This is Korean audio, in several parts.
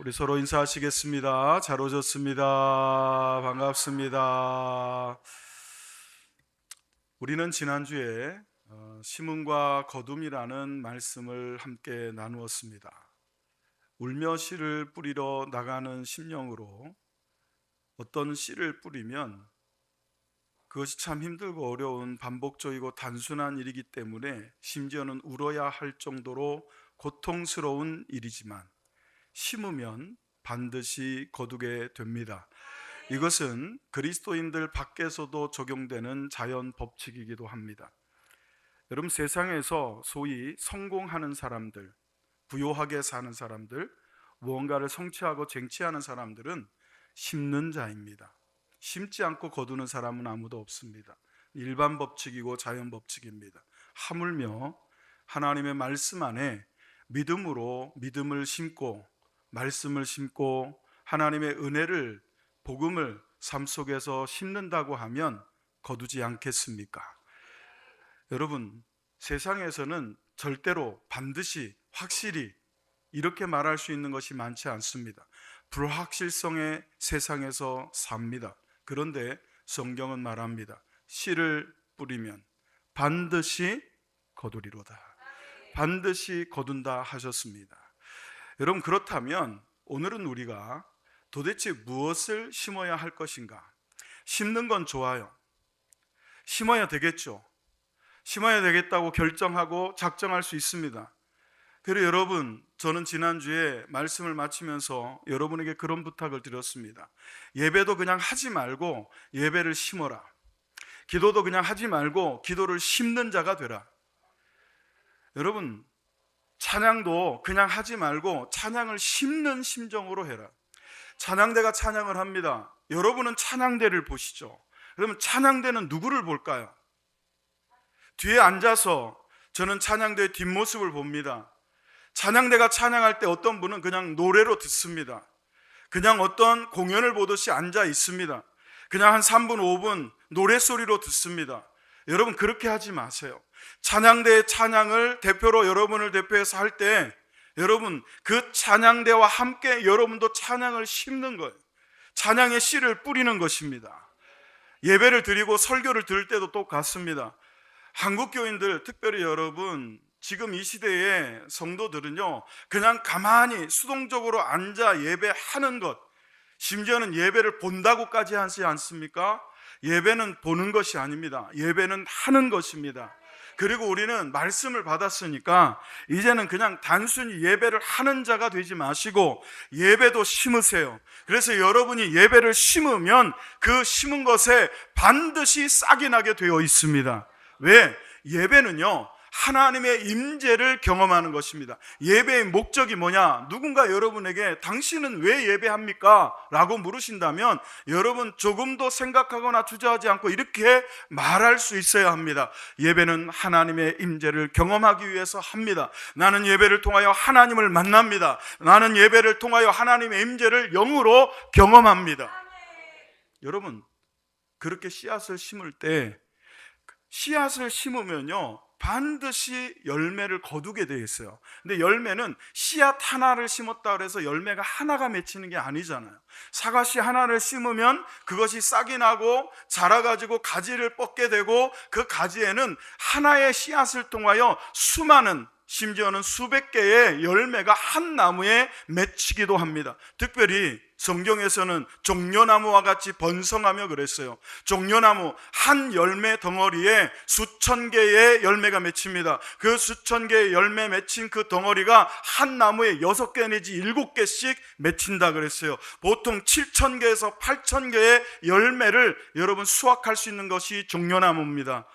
우리 서로 인사하시겠습니다. 잘 오셨습니다. 반갑습니다. 우리는 지난주에 심음과 거둠이라는 말씀을 함께 나누었습니다. 울며 씨를 뿌리러 나가는 심령으로 어떤 씨를 뿌리면 그것이 참 힘들고 어려운 반복적이고 단순한 일이기 때문에 심지어는 울어야 할 정도로 고통스러운 일이지만 심으면 반드시 거두게 됩니다. 이것은 그리스도인들 밖에서도 적용되는 자연 법칙이기도 합니다. 여러분, 세상에서 소위 성공하는 사람들, 부요하게 사는 사람들, 무언가를 성취하고 쟁취하는 사람들은 심는 자입니다. 심지 않고 거두는 사람은 아무도 없습니다. 일반 법칙이고 자연 법칙입니다. 하물며 하나님의 말씀 안에 믿음으로 믿음을 심고 말씀을 심고 하나님의 은혜를, 복음을 삶 속에서 심는다고 하면 거두지 않겠습니까? 여러분, 세상에서는 절대로 반드시 확실히 이렇게 말할 수 있는 것이 많지 않습니다. 불확실성의 세상에서 삽니다. 그런데 성경은 말합니다. 씨를 뿌리면 반드시 거두리로다. 반드시 거둔다 하셨습니다. 여러분, 그렇다면 오늘은 우리가 도대체 무엇을 심어야 할 것인가? 심는 건 좋아요. 심어야 되겠죠. 심어야 되겠다고 결정하고 작정할 수 있습니다. 그리고 여러분, 저는 지난주에 말씀을 마치면서 여러분에게 그런 부탁을 드렸습니다. 예배도 그냥 하지 말고 예배를 심어라. 기도도 그냥 하지 말고 기도를 심는 자가 되라. 여러분, 찬양도 그냥 하지 말고 찬양을 심는 심정으로 해라. 찬양대가 찬양을 합니다. 여러분은 찬양대를 보시죠. 그러면 찬양대는 누구를 볼까요? 뒤에 앉아서 저는 찬양대의 뒷모습을 봅니다. 찬양대가 찬양할 때 어떤 분은 그냥 노래로 듣습니다. 그냥 어떤 공연을 보듯이 앉아 있습니다. 그냥 한 3분, 5분 노래소리로 듣습니다. 여러분, 그렇게 하지 마세요. 찬양대의 찬양을 대표로 여러분을 대표해서 할 때 여러분, 그 찬양대와 함께 여러분도 찬양을 심는 거예요. 찬양의 씨를 뿌리는 것입니다. 예배를 드리고 설교를 들을 때도 똑같습니다. 한국 교인들, 특별히 여러분, 지금 이 시대의 성도들은요, 그냥 가만히 수동적으로 앉아 예배하는 것, 심지어는 예배를 본다고까지 하지 않습니까? 예배는 보는 것이 아닙니다. 예배는 하는 것입니다. 그리고 우리는 말씀을 받았으니까 이제는 그냥 단순히 예배를 하는 자가 되지 마시고 예배도 심으세요. 그래서 여러분이 예배를 심으면 그 심은 것에 반드시 싹이 나게 되어 있습니다. 왜? 예배는요, 하나님의 임재를 경험하는 것입니다. 예배의 목적이 뭐냐? 누군가 여러분에게 당신은 왜 예배합니까? 라고 물으신다면 여러분 조금도 생각하거나 주저하지 않고 이렇게 말할 수 있어야 합니다. 예배는 하나님의 임재를 경험하기 위해서 합니다. 나는 예배를 통하여 하나님을 만납니다. 나는 예배를 통하여 하나님의 임재를 영으로 경험합니다. 여러분, 그렇게 씨앗을 심을 때 씨앗을 심으면요, 반드시 열매를 거두게 되어 있어요. 근데 열매는 씨앗 하나를 심었다 그래서 열매가 하나가 맺히는 게 아니잖아요. 사과씨 하나를 심으면 그것이 싹이 나고 자라가지고 가지를 뻗게 되고 그 가지에는 하나의 씨앗을 통하여 수많은, 심지어는 수백 개의 열매가 한 나무에 맺히기도 합니다. 특별히 성경에서는 종려나무와 같이 번성하며 그랬어요. 종려나무 한 열매 덩어리에 수천 개의 열매가 맺힙니다. 그 수천 개의 열매 맺힌 그 덩어리가 한 나무에 6개 내지 7개씩 맺힌다 그랬어요. 보통 7,000개에서 8,000개의 열매를 여러분 수확할 수 있는 것이 종려나무입니다.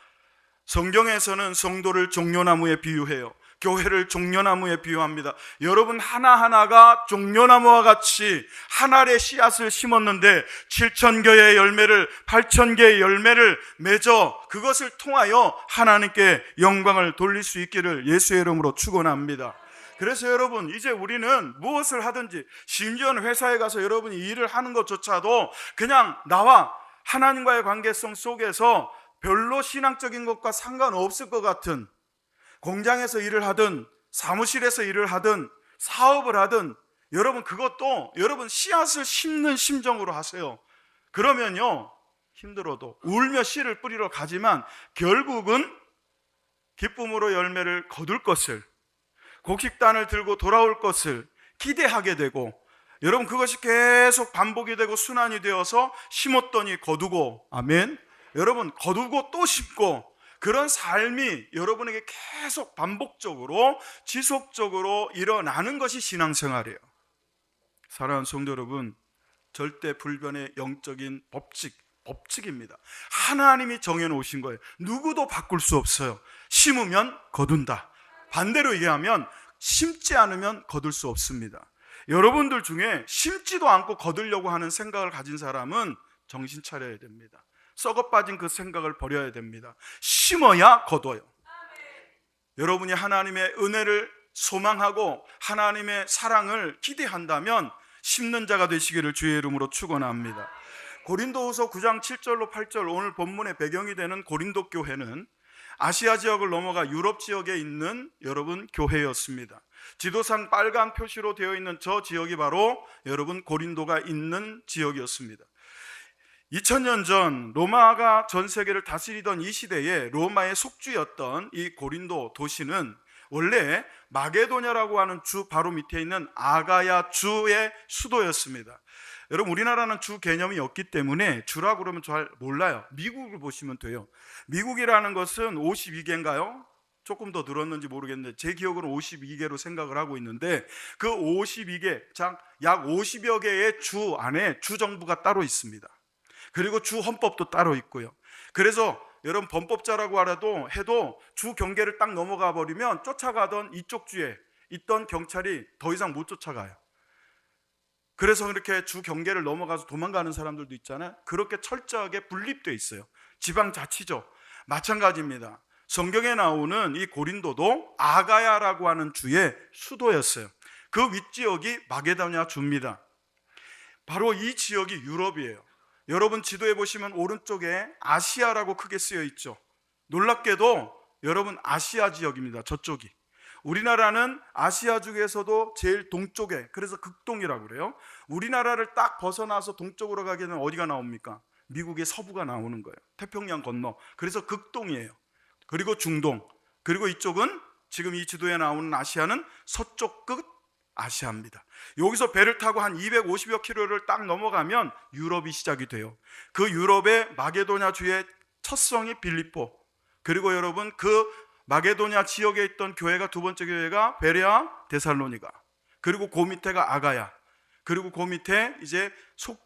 성경에서는 성도를 종려나무에 비유해요. 교회를 종려나무에 비유합니다. 여러분 하나하나가 종려나무와 같이 한 알의 씨앗을 심었는데 7,000개의 열매를, 8,000개의 열매를 맺어 그것을 통하여 하나님께 영광을 돌릴 수 있기를 예수의 이름으로 축원합니다. 그래서 여러분, 이제 우리는 무엇을 하든지, 심지어는 회사에 가서 여러분이 일을 하는 것조차도 그냥 나와 하나님과의 관계성 속에서 별로 신앙적인 것과 상관없을 것 같은, 공장에서 일을 하든 사무실에서 일을 하든 사업을 하든 여러분 그것도 여러분 씨앗을 심는 심정으로 하세요. 그러면요 힘들어도 울며 씨를 뿌리러 가지만 결국은 기쁨으로 열매를 거둘 것을, 곡식단을 들고 돌아올 것을 기대하게 되고, 여러분 그것이 계속 반복이 되고 순환이 되어서 심었더니 거두고, 아멘. 여러분 거두고 또 심고, 그런 삶이 여러분에게 계속 반복적으로 지속적으로 일어나는 것이 신앙생활이에요. 사랑하는 성도 여러분, 절대 불변의 영적인 법칙입니다. 하나님이 정해놓으신 거예요. 누구도 바꿀 수 없어요. 심으면 거둔다. 반대로 얘기하면 심지 않으면 거둘 수 없습니다. 여러분들 중에 심지도 않고 거두려고 하는 생각을 가진 사람은 정신 차려야 됩니다. 썩어 빠진 그 생각을 버려야 됩니다. 심어야 거둬요. 여러분이 하나님의 은혜를 소망하고 하나님의 사랑을 기대한다면 심는 자가 되시기를 주의 이름으로 축원합니다. 고린도후서 9장 7절로 8절, 오늘 본문의 배경이 되는 고린도 교회는 아시아 지역을 넘어가 유럽 지역에 있는 여러분 교회였습니다. 지도상 빨간 표시로 되어 있는 저 지역이 바로 여러분 고린도가 있는 지역이었습니다. 2000년 전 로마가 전 세계를 다스리던 이 시대에 로마의 속주였던 이 고린도 도시는 원래 마게도냐라고 하는 주 바로 밑에 있는 아가야 주의 수도였습니다. 여러분 우리나라는 주 개념이 없기 때문에 주라고 그러면 잘 몰라요. 미국을 보시면 돼요. 미국이라는 것은 52개인가요? 조금 더 늘었는지 모르겠는데 제 기억으로 52개로 생각을 하고 있는데, 그 52개, 약 50여 개의 주 안에 주정부가 따로 있습니다. 그리고 주 헌법도 따로 있고요. 그래서 여러분 범법자라고 해도 주 경계를 딱 넘어가 버리면 쫓아가던 이쪽 주에 있던 경찰이 더 이상 못 쫓아가요. 그래서 이렇게 주 경계를 넘어가서 도망가는 사람들도 있잖아요. 그렇게 철저하게 분립되어 있어요. 지방자치죠. 마찬가지입니다. 성경에 나오는 이 고린도도 아가야라고 하는 주의 수도였어요. 그 윗지역이 마게도냐 주입니다. 바로 이 지역이 유럽이에요. 여러분 지도에 보시면 오른쪽에 아시아라고 크게 쓰여 있죠. 놀랍게도 여러분 아시아 지역입니다. 저쪽이. 우리나라는 아시아 중에서도 제일 동쪽에, 그래서 극동이라고 그래요. 우리나라를 딱 벗어나서 동쪽으로 가게 되면 어디가 나옵니까? 미국의 서부가 나오는 거예요. 태평양 건너. 그래서 극동이에요. 그리고 중동, 그리고 이쪽은 지금 이 지도에 나오는 아시아는 서쪽 끝 아시아입니다. 여기서 배를 타고 한 250여 킬로를 딱 넘어가면 유럽이 시작이 돼요. 그 유럽의 마게도냐 주의 첫 성이 빌립보, 그리고 여러분 그 마게도냐 지역에 있던 교회가 두 번째 교회가 베레아 데살로니가, 그리고 그 밑에가 아가야, 그리고 그 밑에 이제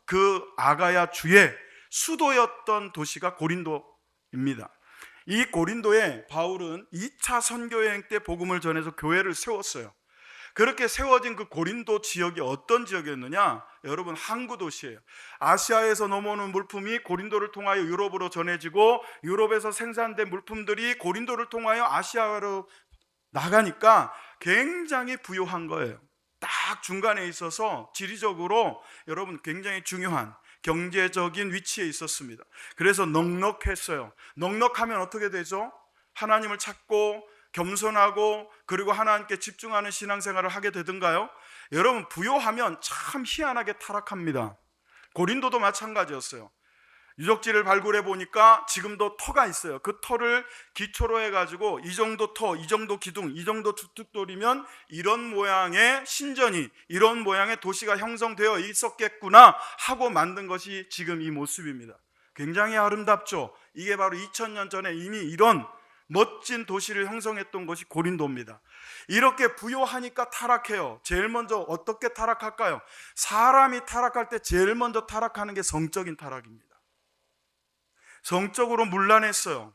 그 아가야 주의 수도였던 도시가 고린도입니다. 이 고린도에 바울은 2차 선교여행 때 복음을 전해서 교회를 세웠어요. 그렇게 세워진 그 고린도 지역이 어떤 지역이었느냐? 여러분 항구 도시예요. 아시아에서 넘어오는 물품이 고린도를 통하여 유럽으로 전해지고, 유럽에서 생산된 물품들이 고린도를 통하여 아시아로 나가니까 굉장히 부유한 거예요. 딱 중간에 있어서 지리적으로 여러분 굉장히 중요한 경제적인 위치에 있었습니다. 그래서 넉넉했어요. 넉넉하면 어떻게 되죠? 하나님을 찾고 겸손하고 그리고 하나님께 집중하는 신앙생활을 하게 되던가요? 여러분 부요하면 참 희한하게 타락합니다. 고린도도 마찬가지였어요. 유적지를 발굴해 보니까 지금도 터가 있어요. 그 터를 기초로 해가지고 이 정도 터, 이 정도 기둥, 이 정도 주특돌이면 이런 모양의 신전이, 이런 모양의 도시가 형성되어 있었겠구나 하고 만든 것이 지금 이 모습입니다. 굉장히 아름답죠. 이게 바로 2000년 전에 이미 이런 멋진 도시를 형성했던 것이 고린도입니다. 이렇게 부요하니까 타락해요. 제일 먼저 어떻게 타락할까요? 사람이 타락할 때 제일 먼저 타락하는 게 성적인 타락입니다. 성적으로 문란했어요.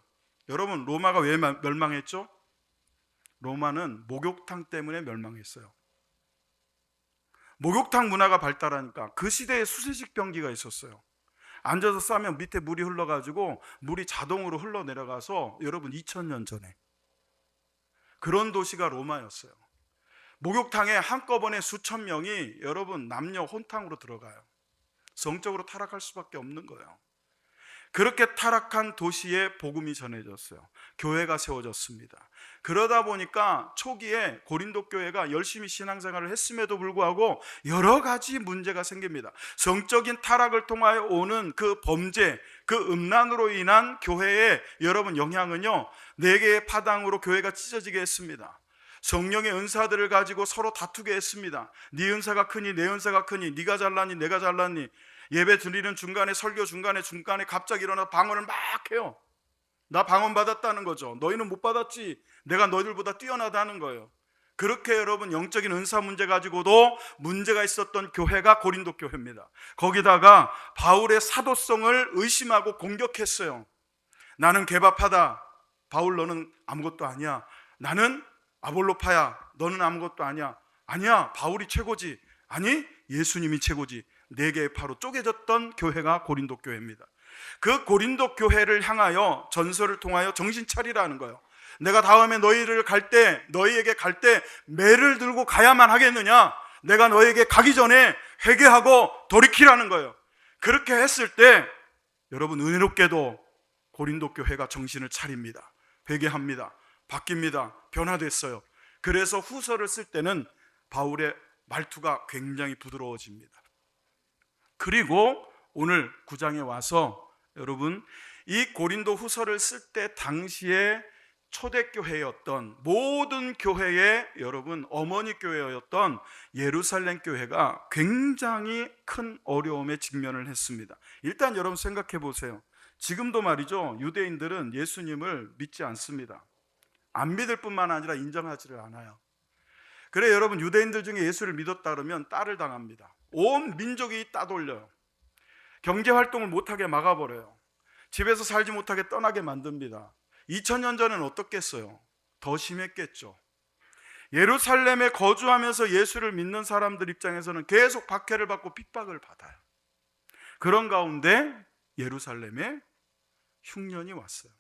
여러분 로마가 왜 멸망했죠? 로마는 목욕탕 때문에 멸망했어요. 목욕탕 문화가 발달하니까 그 시대에 수세식 변기가 있었어요. 앉아서 싸면 밑에 물이 흘러가지고 물이 자동으로 흘러내려가서 여러분 2000년 전에 그런 도시가 로마였어요. 목욕탕에 한꺼번에 수천 명이 여러분 남녀 혼탕으로 들어가요. 성적으로 타락할 수밖에 없는 거예요. 그렇게 타락한 도시에 복음이 전해졌어요. 교회가 세워졌습니다. 그러다 보니까 초기에 고린도 교회가 열심히 신앙생활을 했음에도 불구하고 여러 가지 문제가 생깁니다. 성적인 타락을 통하여 오는 그 범죄, 그 음란으로 인한 교회의 여러분 영향은요, 4개의 파당으로 교회가 찢어지게 했습니다. 성령의 은사들을 가지고 서로 다투게 했습니다. 네 은사가 크니 내 은사가 크니, 네가 잘났니 내가 잘났니, 예배 드리는 중간에, 설교 중간에 갑자기 일어나서 방언을 막 해요. 나 방언 받았다는 거죠. 너희는 못 받았지, 내가 너희들보다 뛰어나다는 거예요. 그렇게 여러분 영적인 은사 문제 가지고도 문제가 있었던 교회가 고린도 교회입니다. 거기다가 바울의 사도성을 의심하고 공격했어요. 나는 개밥하다, 바울 너는 아무것도 아니야. 나는 아볼로파야, 너는 아무것도 아니야. 아니야, 바울이 최고지. 아니, 예수님이 최고지. 4개의 파로 쪼개졌던 교회가 고린도 교회입니다. 그 고린도 교회를 향하여 전설을 통하여 정신 차리라는 거예요. 내가 다음에 너희에게 갈 때 매를 들고 가야만 하겠느냐? 내가 너에게 가기 전에 회개하고 돌이키라는 거예요. 그렇게 했을 때 여러분, 은혜롭게도 고린도 교회가 정신을 차립니다. 회개합니다. 바뀝니다. 변화됐어요. 그래서 후서를 쓸 때는 바울의 말투가 굉장히 부드러워집니다. 그리고 오늘 9장에 와서 여러분, 이 고린도 후서를 쓸 때 당시에 초대교회였던, 모든 교회의 여러분 어머니 교회였던 예루살렘 교회가 굉장히 큰 어려움에 직면을 했습니다. 일단 여러분 생각해 보세요. 지금도 말이죠, 유대인들은 예수님을 믿지 않습니다. 안 믿을 뿐만 아니라 인정하지를 않아요. 그래 여러분, 유대인들 중에 예수를 믿었다 그러면 따를 당합니다. 온 민족이 따돌려요. 경제활동을 못하게 막아버려요. 집에서 살지 못하게 떠나게 만듭니다. 2000년 전에는 어떻겠어요? 더 심했겠죠. 예루살렘에 거주하면서 예수를 믿는 사람들 입장에서는 계속 박해를 받고 핍박을 받아요. 그런 가운데 예루살렘에 흉년이 왔어요.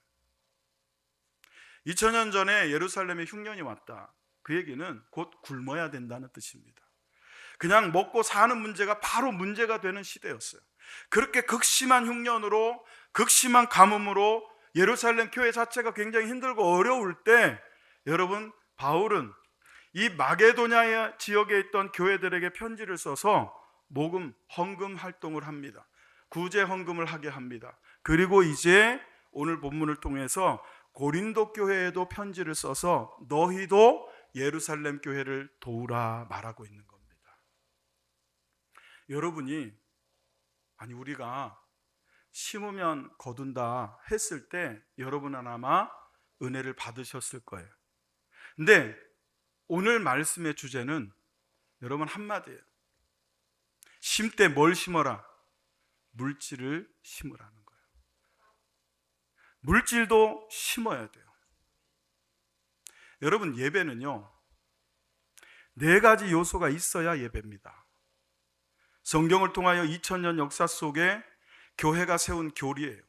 2000년 전에 예루살렘에 흉년이 왔다. 그 얘기는 곧 굶어야 된다는 뜻입니다. 그냥 먹고 사는 문제가 바로 문제가 되는 시대였어요. 그렇게 극심한 흉년으로, 극심한 가뭄으로 예루살렘 교회 자체가 굉장히 힘들고 어려울 때 여러분, 바울은 이 마게도냐 지역에 있던 교회들에게 편지를 써서 모금, 헌금 활동을 합니다. 구제 헌금을 하게 합니다. 그리고 이제 오늘 본문을 통해서 고린도 교회에도 편지를 써서 너희도 예루살렘 교회를 도우라 말하고 있는 겁니다. 여러분이, 우리가 심으면 거둔다 했을 때 여러분은 아마 은혜를 받으셨을 거예요. 근데 오늘 말씀의 주제는 여러분 한마디예요. 심때 뭘 심어라? 물질을 심으라는 거예요. 물질도 심어야 돼요. 여러분, 예배는요 4가지 요소가 있어야 예배입니다. 성경을 통하여 2000년 역사 속에 교회가 세운 교리예요.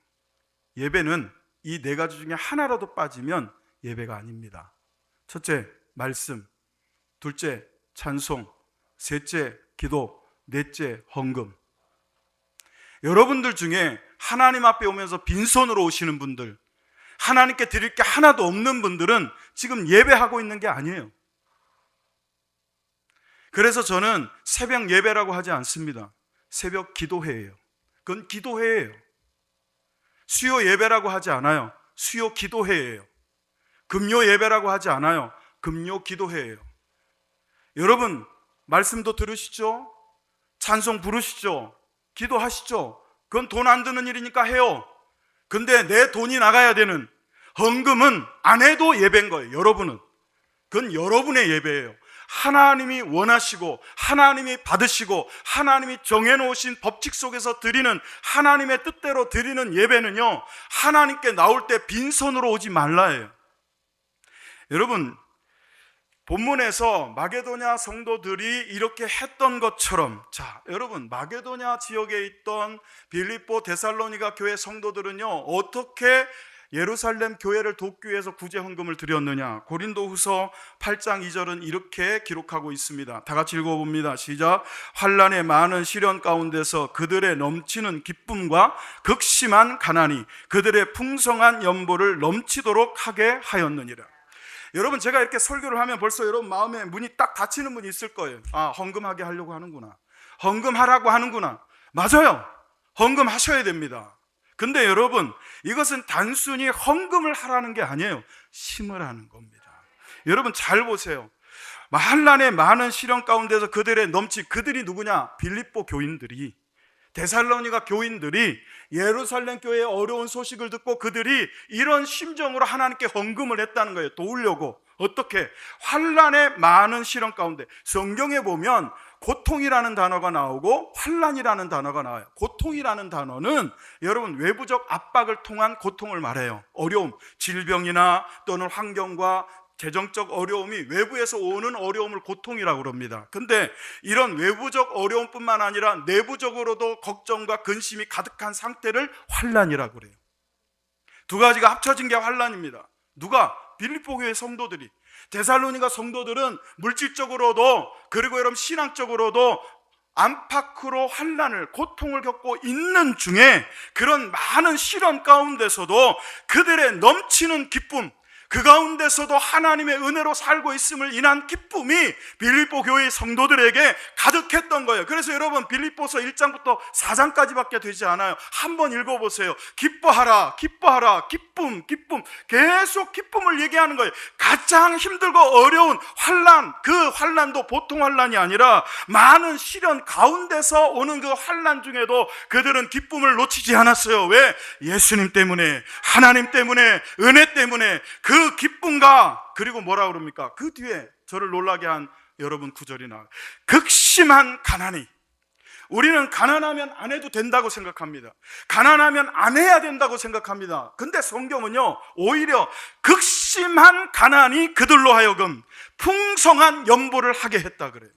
예배는 이 4가지 중에 하나라도 빠지면 예배가 아닙니다. 첫째, 말씀. 둘째, 찬송. 셋째, 기도. 넷째, 헌금. 여러분들 중에 하나님 앞에 오면서 빈손으로 오시는 분들, 하나님께 드릴 게 하나도 없는 분들은 지금 예배하고 있는 게 아니에요. 그래서 저는 새벽 예배라고 하지 않습니다. 새벽 기도회예요. 그건 기도회예요. 수요 예배라고 하지 않아요. 수요 기도회예요. 금요 예배라고 하지 않아요. 금요 기도회예요. 여러분, 말씀도 들으시죠? 찬송 부르시죠? 기도하시죠? 그건 돈 안 드는 일이니까 해요. 근데 내 돈이 나가야 되는 헌금은 안 해도 예배인 거예요. 여러분은. 그건 여러분의 예배예요. 하나님이 원하시고 하나님이 받으시고 하나님이 정해놓으신 법칙 속에서 드리는 하나님의 뜻대로 드리는 예배는요, 하나님께 나올 때 빈손으로 오지 말라예요. 여러분, 본문에서 마게도냐 성도들이 이렇게 했던 것처럼, 자, 여러분, 마게도냐 지역에 있던 빌립보, 데살로니가 교회 성도들은요 어떻게 예루살렘 교회를 돕기 위해서 구제 헌금을 드렸느냐? 고린도후서 8장 2절은 이렇게 기록하고 있습니다. 다 같이 읽어봅니다. 시작. 환난의 많은 시련 가운데서 그들의 넘치는 기쁨과 극심한 가난이 그들의 풍성한 연보를 넘치도록 하게 하였느니라. 여러분, 제가 이렇게 설교를 하면 벌써 여러분 마음에 문이 딱 닫히는 분이 있을 거예요. 아, 헌금하게 하려고 하는구나, 헌금하라고 하는구나. 맞아요, 헌금하셔야 됩니다. 근데 여러분, 이것은 단순히 헌금을 하라는 게 아니에요. 심으라는 겁니다. 여러분 잘 보세요. 환난의 많은 시련 가운데서 그들이 누구냐? 빌립보 교인들이, 데살로니가 교인들이 예루살렘 교회의 어려운 소식을 듣고 그들이 이런 심정으로 하나님께 헌금을 했다는 거예요. 도우려고. 어떻게? 환난의 많은 시련 가운데, 성경에 보면 고통이라는 단어가 나오고 환난이라는 단어가 나와요. 고통이라는 단어는 여러분 외부적 압박을 통한 고통을 말해요. 어려움, 질병이나 또는 환경과 재정적 어려움이 외부에서 오는 어려움을 고통이라고 그럽니다. 근데 이런 외부적 어려움뿐만 아니라 내부적으로도 걱정과 근심이 가득한 상태를 환난이라고 그래요. 두 가지가 합쳐진 게 환난입니다. 누가? 빌립보 교회 성도들이. 데살로니가 성도들은 물질적으로도 그리고 여러분 신앙적으로도 안팎으로 환난을, 고통을 겪고 있는 중에 그런 많은 시련 가운데서도 그들의 넘치는 기쁨, 그 가운데서도 하나님의 은혜로 살고 있음을 인한 기쁨이 빌립보 교회의 성도들에게 가득했던 거예요. 그래서 여러분 빌립보서 1장부터 4장까지밖에 되지 않아요. 한번 읽어보세요. 기뻐하라, 기뻐하라, 기쁨, 기쁨. 계속 기쁨을 얘기하는 거예요. 가장 힘들고 어려운 환난, 그 환난도 보통 환난이 아니라 많은 시련 가운데서 오는 그 환난 중에도 그들은 기쁨을 놓치지 않았어요. 왜? 예수님 때문에, 하나님 때문에, 은혜 때문에 그 기쁨과, 그리고 뭐라 그럽니까? 그 뒤에 저를 놀라게 한 여러분 구절이 나와요. 극심한 가난이. 우리는 가난하면 안 해도 된다고 생각합니다. 가난하면 안 해야 된다고 생각합니다. 근데 성경은요, 오히려 극심한 가난이 그들로 하여금 풍성한 연보를 하게 했다 그래요.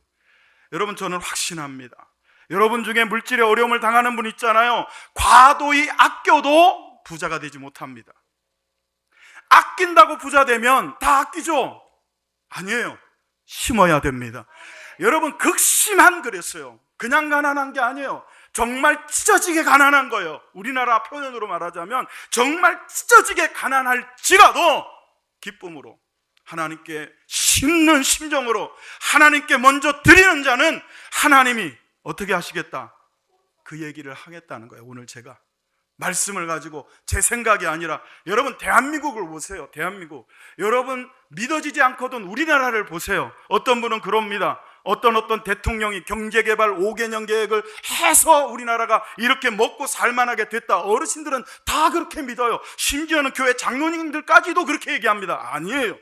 여러분, 저는 확신합니다. 여러분 중에 물질의 어려움을 당하는 분 있잖아요. 과도히 아껴도 부자가 되지 못합니다. 아낀다고 부자 되면 다 아끼죠? 아니에요. 심어야 됩니다. 여러분, 극심한 그랬어요. 그냥 가난한 게 아니에요. 정말 찢어지게 가난한 거예요. 우리나라 표현으로 말하자면 정말 찢어지게 가난할지라도 기쁨으로, 하나님께 심는 심정으로 하나님께 먼저 드리는 자는 하나님이 어떻게 하시겠다, 그 얘기를 하겠다는 거예요. 오늘 제가 말씀을 가지고 제 생각이 아니라, 여러분 대한민국을 보세요. 대한민국. 여러분 믿어지지 않거든 우리나라를 보세요. 어떤 분은 그럽니다. 어떤 대통령이 경제개발 5개년 계획을 해서 우리나라가 이렇게 먹고 살만하게 됐다. 어르신들은 다 그렇게 믿어요. 심지어는 교회 장로님들까지도 그렇게 얘기합니다. 아니에요.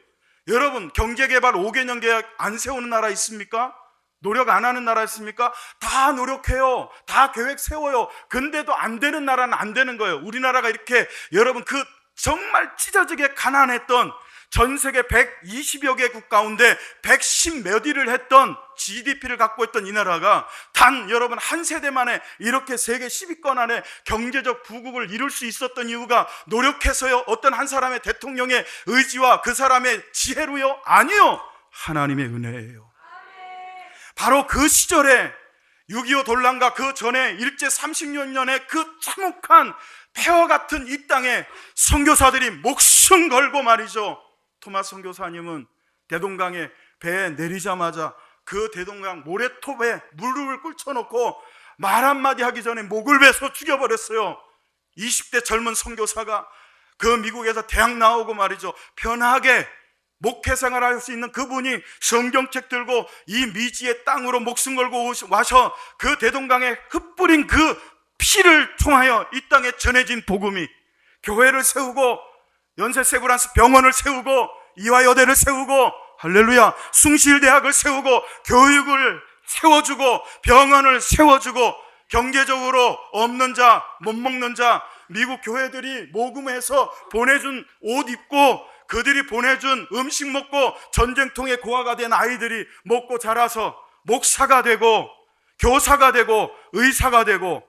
여러분, 경제개발 5개년 계획 안 세우는 나라 있습니까? 노력 안 하는 나라 있습니까? 다 노력해요. 다 계획 세워요. 근데도 안 되는 나라는 안 되는 거예요. 우리나라가 이렇게, 여러분, 그 정말 찢어지게 가난했던, 전 세계 120여 개국 가운데 110 몇 위를 했던 GDP를 갖고 있던 이 나라가 단 여러분 한 세대 만에 이렇게 세계 10위권 안에 경제적 부국을 이룰 수 있었던 이유가 노력해서요? 어떤 한 사람의 대통령의 의지와 그 사람의 지혜로요? 아니요. 하나님의 은혜예요. 바로 그 시절에 6.25 돌란과 그 전에 일제 30년의 그 참혹한 폐허 같은 이 땅에 선교사들이 목숨 걸고 말이죠. 토마스 선교사님은 대동강에 배에 내리자마자 그 대동강 모래톱에 무릎을 꿇혀놓고 말 한마디 하기 전에 목을 베서 죽여버렸어요. 20대 젊은 선교사가 그 미국에서 대학 나오고 말이죠, 편하게 목회생활 할 수 있는 그분이 성경책 들고 이 미지의 땅으로 목숨 걸고 와서 그 대동강에 흩뿌린 그 피를 통하여 이 땅에 전해진 복음이, 교회를 세우고 연세세브란스 병원을 세우고 이화여대를 세우고 할렐루야 숭실대학을 세우고 교육을 세워주고 병원을 세워주고 경제적으로 없는 자, 못 먹는 자, 미국 교회들이 모금해서 보내준 옷 입고 그들이 보내준 음식 먹고 전쟁통에 고아가 된 아이들이 먹고 자라서 목사가 되고 교사가 되고 의사가 되고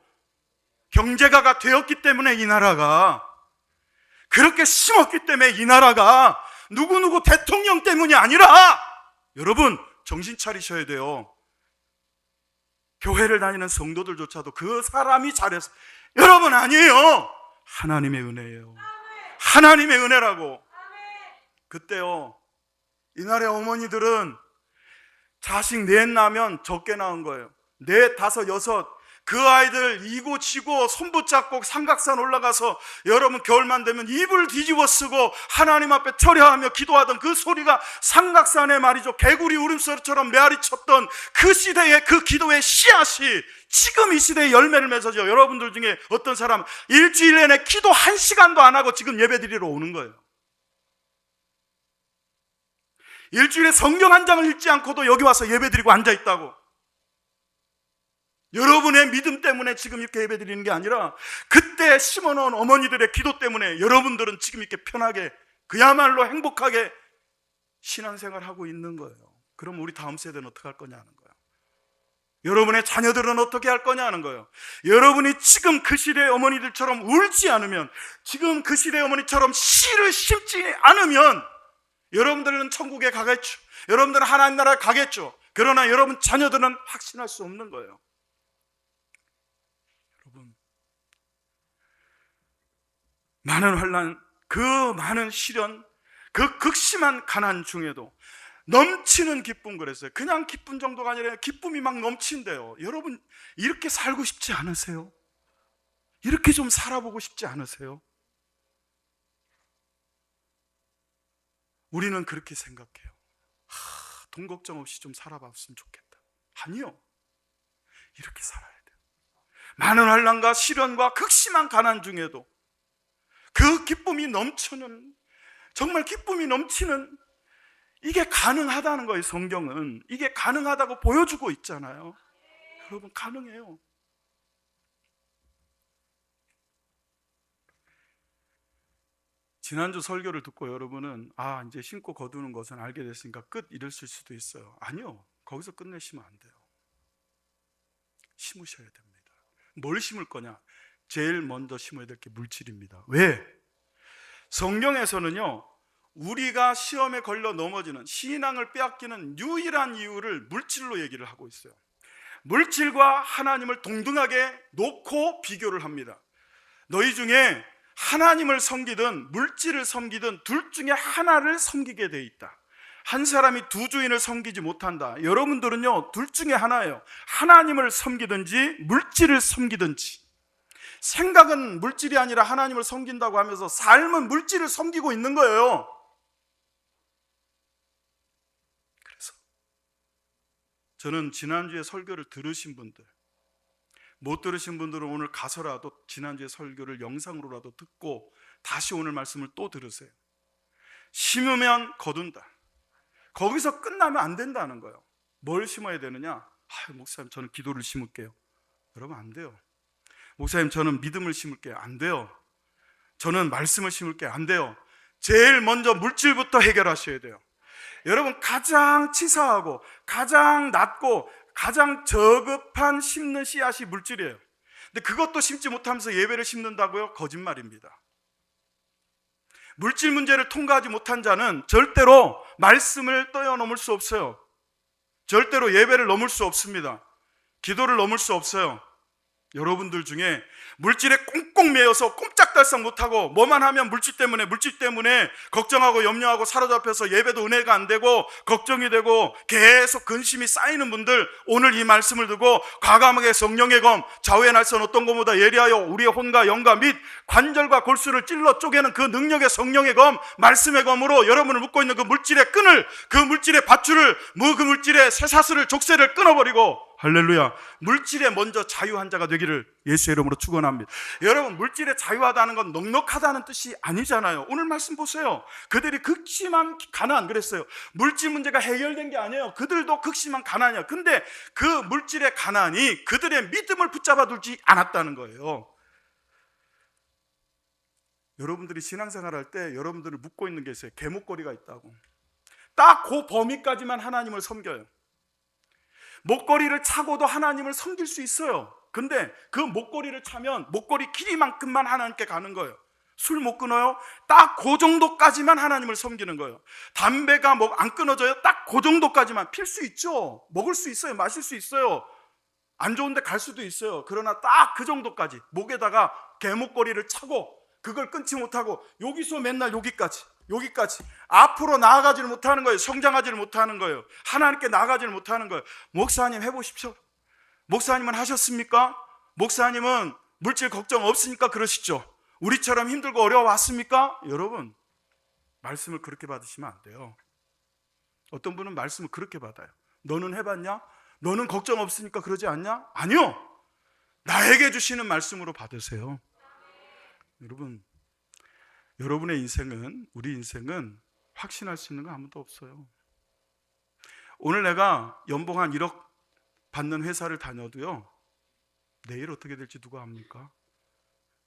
경제가가 되었기 때문에 이 나라가, 그렇게 심었기 때문에 이 나라가 누구누구 대통령 때문이 아니라, 여러분 정신 차리셔야 돼요. 교회를 다니는 성도들조차도 그 사람이 잘해서, 여러분 아니에요. 하나님의 은혜예요. 하나님의 은혜라고. 그때요, 이 나라의 어머니들은 자식 넷 낳으면 적게 낳은 거예요. 넷, 다섯, 여섯. 그 아이들 이고 지고 손 붙잡고 삼각산 올라가서 여러분 겨울만 되면 이불 뒤집어 쓰고 하나님 앞에 철야하며 기도하던 그 소리가 삼각산의 말이죠, 개구리 울음소리처럼 메아리 쳤던 그 시대의 그 기도의 씨앗이 지금 이 시대에 열매를 맺어져. 여러분들 중에 어떤 사람 일주일 내내 기도 1시간도 안 하고 지금 예배 드리러 오는 거예요. 일주일에 성경 한 장을 읽지 않고도 여기 와서 예배 드리고 앉아 있다고. 여러분의 믿음 때문에 지금 이렇게 예배 드리는 게 아니라 그때 심어놓은 어머니들의 기도 때문에 여러분들은 지금 이렇게 편하게, 그야말로 행복하게 신앙생활을 하고 있는 거예요. 그럼 우리 다음 세대는 어떻게 할 거냐는 거예요. 여러분의 자녀들은 어떻게 할 거냐는 거예요. 여러분이 지금 그 시대의 어머니들처럼 울지 않으면, 지금 그 시대의 어머니처럼 씨를 심지 않으면 여러분들은 천국에 가겠죠. 여러분들은 하나님 나라에 가겠죠. 그러나 여러분 자녀들은 확신할 수 없는 거예요. 여러분, 많은 환난, 그 많은 시련, 그 극심한 가난 중에도 넘치는 기쁨, 그랬어요. 그냥 기쁜 정도가 아니라 기쁨이 막 넘친대요. 여러분 이렇게 살고 싶지 않으세요? 이렇게 좀 살아보고 싶지 않으세요? 우리는 그렇게 생각해요. 돈 걱정 없이 좀 살아봤으면 좋겠다. 아니요, 이렇게 살아야 돼요. 많은 환난과 시련과 극심한 가난 중에도 그 기쁨이 넘치는, 정말 기쁨이 넘치는, 이게 가능하다는 거예요. 성경은 이게 가능하다고 보여주고 있잖아요. 여러분 가능해요. 지난주 설교를 듣고 여러분은 이제 심고 거두는 것은 알게 됐으니까 끝, 이랬을 수도 있어요. 아니요, 거기서 끝내시면 안 돼요. 심으셔야 됩니다. 뭘 심을 거냐? 제일 먼저 심어야 될 게 물질입니다. 왜? 성경에서는요, 우리가 시험에 걸려 넘어지는, 신앙을 빼앗기는 유일한 이유를 물질로 얘기를 하고 있어요. 물질과 하나님을 동등하게 놓고 비교를 합니다. 너희 중에 하나님을 섬기든 물질을 섬기든 둘 중에 하나를 섬기게 돼 있다. 한 사람이 두 주인을 섬기지 못한다. 여러분들은요, 둘 중에 하나예요. 하나님을 섬기든지 물질을 섬기든지. 생각은 물질이 아니라 하나님을 섬긴다고 하면서 삶은 물질을 섬기고 있는 거예요. 그래서 저는 지난주에 설교를 들으신 분들, 못 들으신 분들은 오늘 가서라도 지난주에 설교를 영상으로라도 듣고 다시 오늘 말씀을 또 들으세요. 심으면 거둔다. 거기서 끝나면 안 된다는 거예요. 뭘 심어야 되느냐? 목사님 저는 기도를 심을게요. 여러분 안 돼요. 목사님 저는 믿음을 심을게요. 안 돼요. 저는 말씀을 심을게요. 안 돼요. 제일 먼저 물질부터 해결하셔야 돼요. 여러분 가장 치사하고 가장 낮고 가장 저급한 심는 씨앗이 물질이에요. 근데 그것도 심지 못하면서 예배를 심는다고요? 거짓말입니다. 물질 문제를 통과하지 못한 자는 절대로 말씀을 뛰어넘을 수 없어요. 절대로 예배를 넘을 수 없습니다. 기도를 넘을 수 없어요. 여러분들 중에 물질에 꽁꽁 매여서 꼼짝달싹 못하고 뭐만 하면 물질 때문에 걱정하고 염려하고 사로잡혀서 예배도 은혜가 안 되고 걱정이 되고 계속 근심이 쌓이는 분들, 오늘 이 말씀을 듣고 과감하게 성령의 검, 좌우의 날선 어떤 것보다 예리하여 우리의 혼과 영과 및 관절과 골수를 찔러 쪼개는 그 능력의 성령의 검, 말씀의 검으로 여러분을 묶고 있는 그 물질의 끈을, 그 물질의 밧줄을, 그 물질의 쇠사슬을, 족쇄를 끊어버리고, 할렐루야, 물질에 먼저 자유한 자가 되기를 예수의 이름으로 축원합니다. 여러분 물질에 자유하다는 건 넉넉하다는 뜻이 아니잖아요. 오늘 말씀 보세요. 그들이 극심한 가난, 그랬어요. 물질 문제가 해결된 게 아니에요. 그들도 극심한 가난이야. 근데 그 물질의 가난이 그들의 믿음을 붙잡아 두지 않았다는 거예요. 여러분들이 신앙생활 할 때 여러분들을 묶고 있는 게 있어요. 개목걸이가 있다고. 딱 그 범위까지만 하나님을 섬겨요. 목걸이를 차고도 하나님을 섬길 수 있어요. 근데 그 목걸이를 차면 목걸이 길이만큼만 하나님께 가는 거예요. 술 못 끊어요? 딱 그 정도까지만 하나님을 섬기는 거예요. 담배가 뭐 안 끊어져요? 딱 그 정도까지만. 필 수 있죠. 먹을 수 있어요. 마실 수 있어요. 안 좋은데 갈 수도 있어요. 그러나 딱 그 정도까지 목에다가 개목걸이를 차고 그걸 끊지 못하고 여기서 맨날 여기까지 앞으로 나아가지를 못하는 거예요. 성장하지를 못하는 거예요. 하나님께 나아가지를 못하는 거예요. 목사님 해보십시오. 목사님은 하셨습니까? 목사님은 물질 걱정 없으니까 그러시죠. 우리처럼 힘들고 어려워왔습니까? 여러분, 말씀을 그렇게 받으시면 안 돼요. 어떤 분은 말씀을 그렇게 받아요. 너는 해봤냐? 너는 걱정 없으니까 그러지 않냐? 아니요. 나에게 주시는 말씀으로 받으세요. 여러분, 여러분의 인생은, 우리 인생은 확신할 수 있는 거 아무도 없어요. 오늘 내가 연봉 한 1억 받는 회사를 다녀도요, 내일 어떻게 될지 누가 압니까?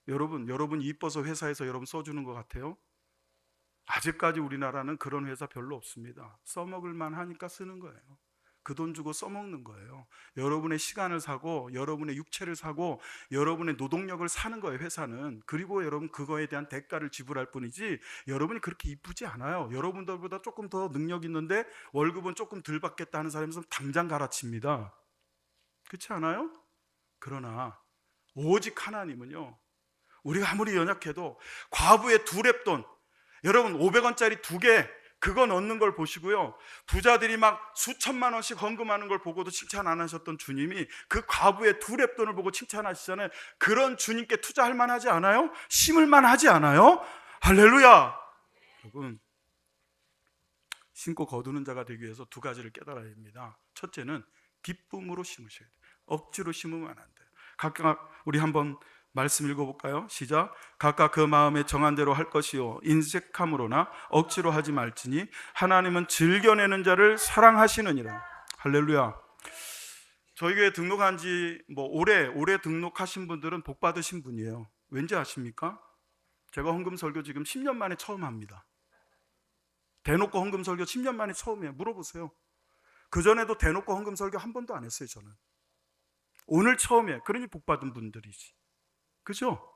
여러분 이뻐서 회사에서 여러분 써주는 것 같아요? 아직까지 우리나라는 그런 회사 별로 없습니다. 써먹을 만하니까 쓰는 거예요. 그 돈 주고 써먹는 거예요. 여러분의 시간을 사고 여러분의 육체를 사고 여러분의 노동력을 사는 거예요, 회사는. 그리고 여러분 그거에 대한 대가를 지불할 뿐이지 여러분이 그렇게 이쁘지 않아요. 여러분들보다 조금 더 능력 있는데 월급은 조금 덜 받겠다 하는 사람이 있으면 당장 갈아칩니다. 그렇지 않아요? 그러나 오직 하나님은요, 우리가 아무리 연약해도 과부의 2랩돈, 여러분 500원짜리 2개 그거 넣는 걸 보시고요, 부자들이 막 수천만 원씩 헌금하는 걸 보고도 칭찬 안 하셨던 주님이 그 과부의 2랩돈을 보고 칭찬하시잖아요. 그런 주님께 투자할 만하지 않아요? 심을 만하지 않아요? 할렐루야. 여러분, 심고 거두는 자가 되기 위해서 2가지를 깨달아야 됩니다. 첫째는 기쁨으로 심으셔야 돼요. 억지로 심으면 안 돼요. 각각 우리 한번 말씀 읽어볼까요? 시작. 각각 그 마음에 정한 대로 할 것이요 인색함으로나 억지로 하지 말지니 하나님은 즐겨내는 자를 사랑하시느니라. 할렐루야. 저희 교회 등록한 지 올해 등록하신 분들은 복 받으신 분이에요. 왠지 아십니까? 제가 헌금 설교 지금 10년 만에 처음 합니다. 대놓고 헌금 설교 10년 만에 처음이에요. 물어보세요. 그전에도 대놓고 헌금 설교 한 번도 안 했어요, 저는. 오늘 처음이에요. 그러니 복 받은 분들이지. 그죠?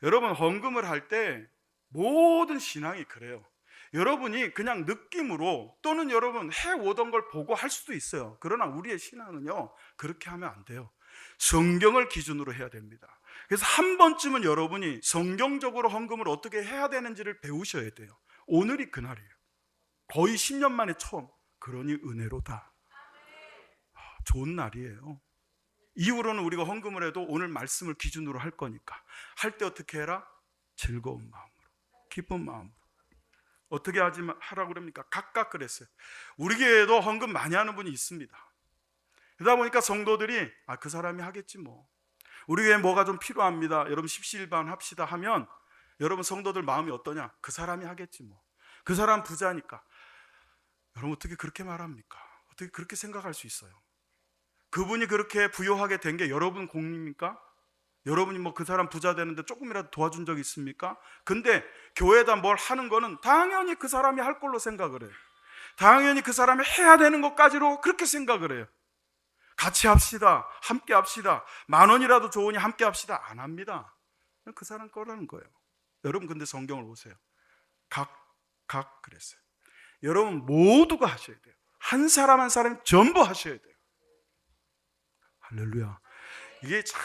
여러분, 헌금을 할 때 모든 신앙이 그래요. 여러분이 그냥 느낌으로 또는 여러분 해오던 걸 보고 할 수도 있어요. 그러나 우리의 신앙은요, 그렇게 하면 안 돼요. 성경을 기준으로 해야 됩니다. 그래서 한 번쯤은 여러분이 성경적으로 헌금을 어떻게 해야 되는지를 배우셔야 돼요. 오늘이 그날이에요. 거의 10년 만에 처음. 그러니 은혜로다. 좋은 날이에요. 이후로는 우리가 헌금을 해도 오늘 말씀을 기준으로 할 거니까 할 때 어떻게 해라? 즐거운 마음으로, 기쁜 마음으로. 어떻게 하라고 그럽니까? 각각 그랬어요. 우리 교회에도 헌금 많이 하는 분이 있습니다. 그러다 보니까 성도들이 그 사람이 하겠지 뭐, 우리 교회에 뭐가 좀 필요합니다, 여러분 십시일반 합시다 하면 여러분 성도들 마음이 어떠냐? 그 사람이 하겠지 뭐, 그 사람 부자니까. 여러분 어떻게 그렇게 말합니까? 어떻게 그렇게 생각할 수 있어요? 그분이 그렇게 부유하게 된 게 여러분 공입니까? 여러분이 그 사람 부자 되는데 조금이라도 도와준 적 있습니까? 근데 교회에다 뭘 하는 거는 당연히 그 사람이 할 걸로 생각을 해요. 당연히 그 사람이 해야 되는 것까지로 그렇게 생각을 해요. 같이 합시다, 함께 합시다, 10,000원이라도 좋으니 함께 합시다. 안 합니다. 그 사람 거라는 거예요. 여러분 근데 성경을 보세요. 각 그랬어요. 여러분 모두가 하셔야 돼요. 한 사람 한 사람이 전부 하셔야 돼요. 할렐루야. 이게 참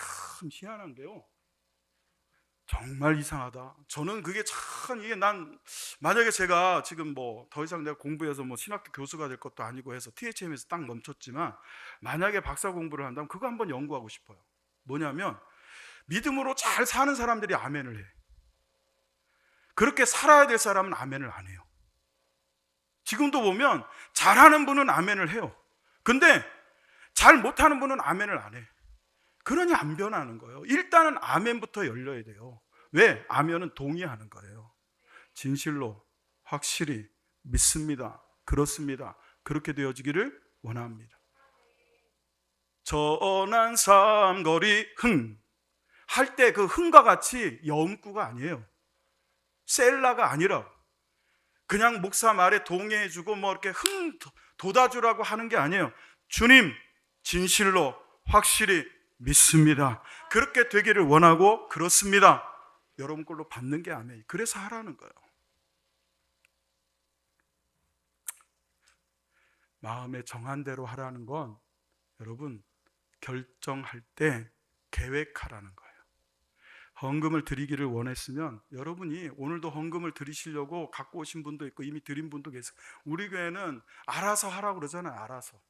희한한 게요, 정말 이상하다. 저는 그게 참, 이게 만약에 제가 지금 더 이상 내가 공부해서 신학교 교수가 될 것도 아니고 해서 THM에서 딱 멈췄지만, 만약에 박사 공부를 한다면 그거 한번 연구하고 싶어요. 뭐냐면 믿음으로 잘 사는 사람들이 아멘을 해. 그렇게 살아야 될 사람은 아멘을 안 해요. 지금도 보면 잘하는 분은 아멘을 해요. 근데 잘 못하는 분은 아멘을 안 해. 그러니 안 변하는 거예요. 일단은 아멘부터 열려야 돼요. 왜? 아멘은 동의하는 거예요. 진실로 확실히 믿습니다, 그렇습니다, 그렇게 되어지기를 원합니다. 전한 삼거리 흥 할 때 그 흥과 같이 여음구가 아니에요. 셀라가 아니라 그냥 목사 말에 동의해주고 이렇게 흥 돋아주라고 하는 게 아니에요. 주님, 진실로 확실히 믿습니다, 그렇게 되기를 원하고 그렇습니다. 여러분 걸로 받는 게 아멘. 그래서 하라는 거예요. 마음에 정한 대로 하라는 건 여러분 결정할 때 계획하라는 거예요. 헌금을 드리기를 원했으면 여러분이 오늘도 헌금을 드리시려고 갖고 오신 분도 있고 이미 드린 분도 계세요. 우리 교회는 알아서 하라고 그러잖아요. 알아서.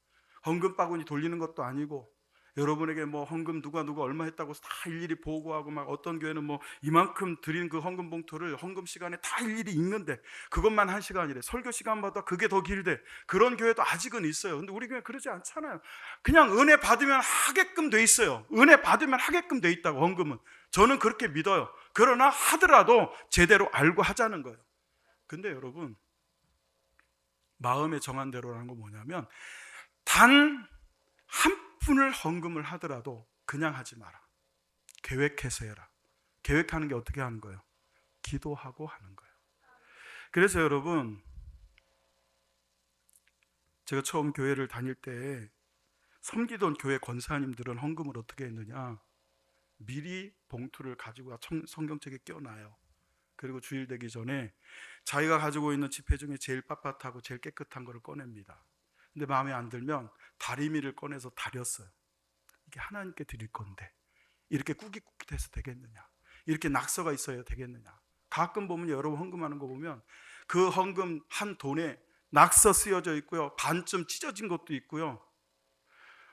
헌금 바구니 돌리는 것도 아니고 여러분에게 뭐 헌금 누가 얼마 했다고 다 일일이 보고하고, 막 어떤 교회는 뭐 이만큼 드린 그 헌금 봉투를 헌금 시간에 다 일일이 읽는데 그것만 1시간이래. 설교 시간마다 그게 더 길대. 그런 교회도 아직은 있어요. 근데 우리 교회 그러지 않잖아요. 그냥 은혜 받으면 하게끔 돼 있어요. 은혜 받으면 하게끔 돼 있다고. 헌금은 저는 그렇게 믿어요. 그러나 하더라도 제대로 알고 하자는 거예요. 근데 여러분, 마음에 정한 대로라는 건 뭐냐면 단 한 푼을 헌금을 하더라도 그냥 하지 마라. 계획해서 해라. 계획하는 게 어떻게 하는 거예요? 기도하고 하는 거예요. 그래서 여러분, 제가 처음 교회를 다닐 때 섬기던 교회 권사님들은 헌금을 어떻게 했느냐, 미리 봉투를 가지고 성경책에 껴놔요. 그리고 주일 되기 전에 자기가 가지고 있는 지폐 중에 제일 빳빳하고 제일 깨끗한 거를 꺼냅니다. 근데 마음에 안 들면 다리미를 꺼내서 다렸어요. 이게 하나님께 드릴 건데 이렇게 꾸깃꾸깃해서 되겠느냐, 이렇게 낙서가 있어야 되겠느냐. 가끔 보면 여러분 헌금하는 거 보면 그 헌금 한 돈에 낙서 쓰여져 있고요, 반쯤 찢어진 것도 있고요.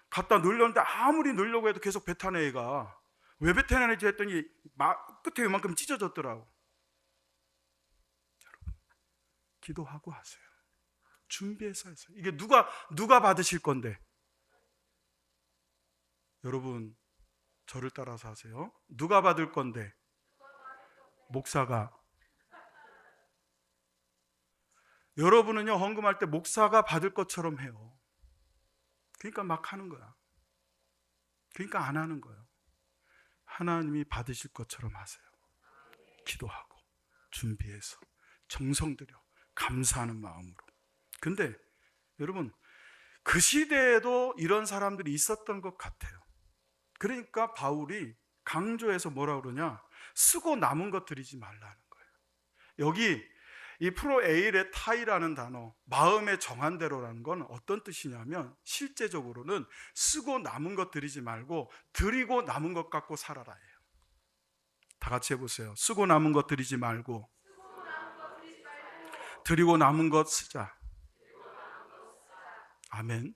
갖다 넣으려는데 아무리 넣으려고 해도 계속 뱉어내. 애가 왜 뱉어내지 했더니 끝에 이만큼 찢어졌더라고. 여러분, 기도하고 하세요. 준비해서 하세요. 이게 누가 받으실 건데. 여러분, 저를 따라서 하세요. 누가 받을 건데? 목사가. 여러분은요, 헌금할 때 목사가 받을 것처럼 해요. 그러니까 막 하는 거야. 그러니까 안 하는 거예요. 하나님이 받으실 것처럼 하세요. 기도하고 준비해서 정성 들여 감사하는 마음으로. 근데 여러분, 그 시대에도 이런 사람들이 있었던 것 같아요. 그러니까 바울이 강조해서 뭐라 그러냐, 쓰고 남은 것 드리지 말라는 거예요. 여기 이 프로에일의 타이라는 단어, 마음에 정한 대로라는 건 어떤 뜻이냐면 실제적으로는 쓰고 남은 것 드리지 말고 드리고 남은 것 갖고 살아라 예요. 다 같이 해보세요. 쓰고 남은 것 드리지 말고 드리고 남은 것 쓰자. 아멘.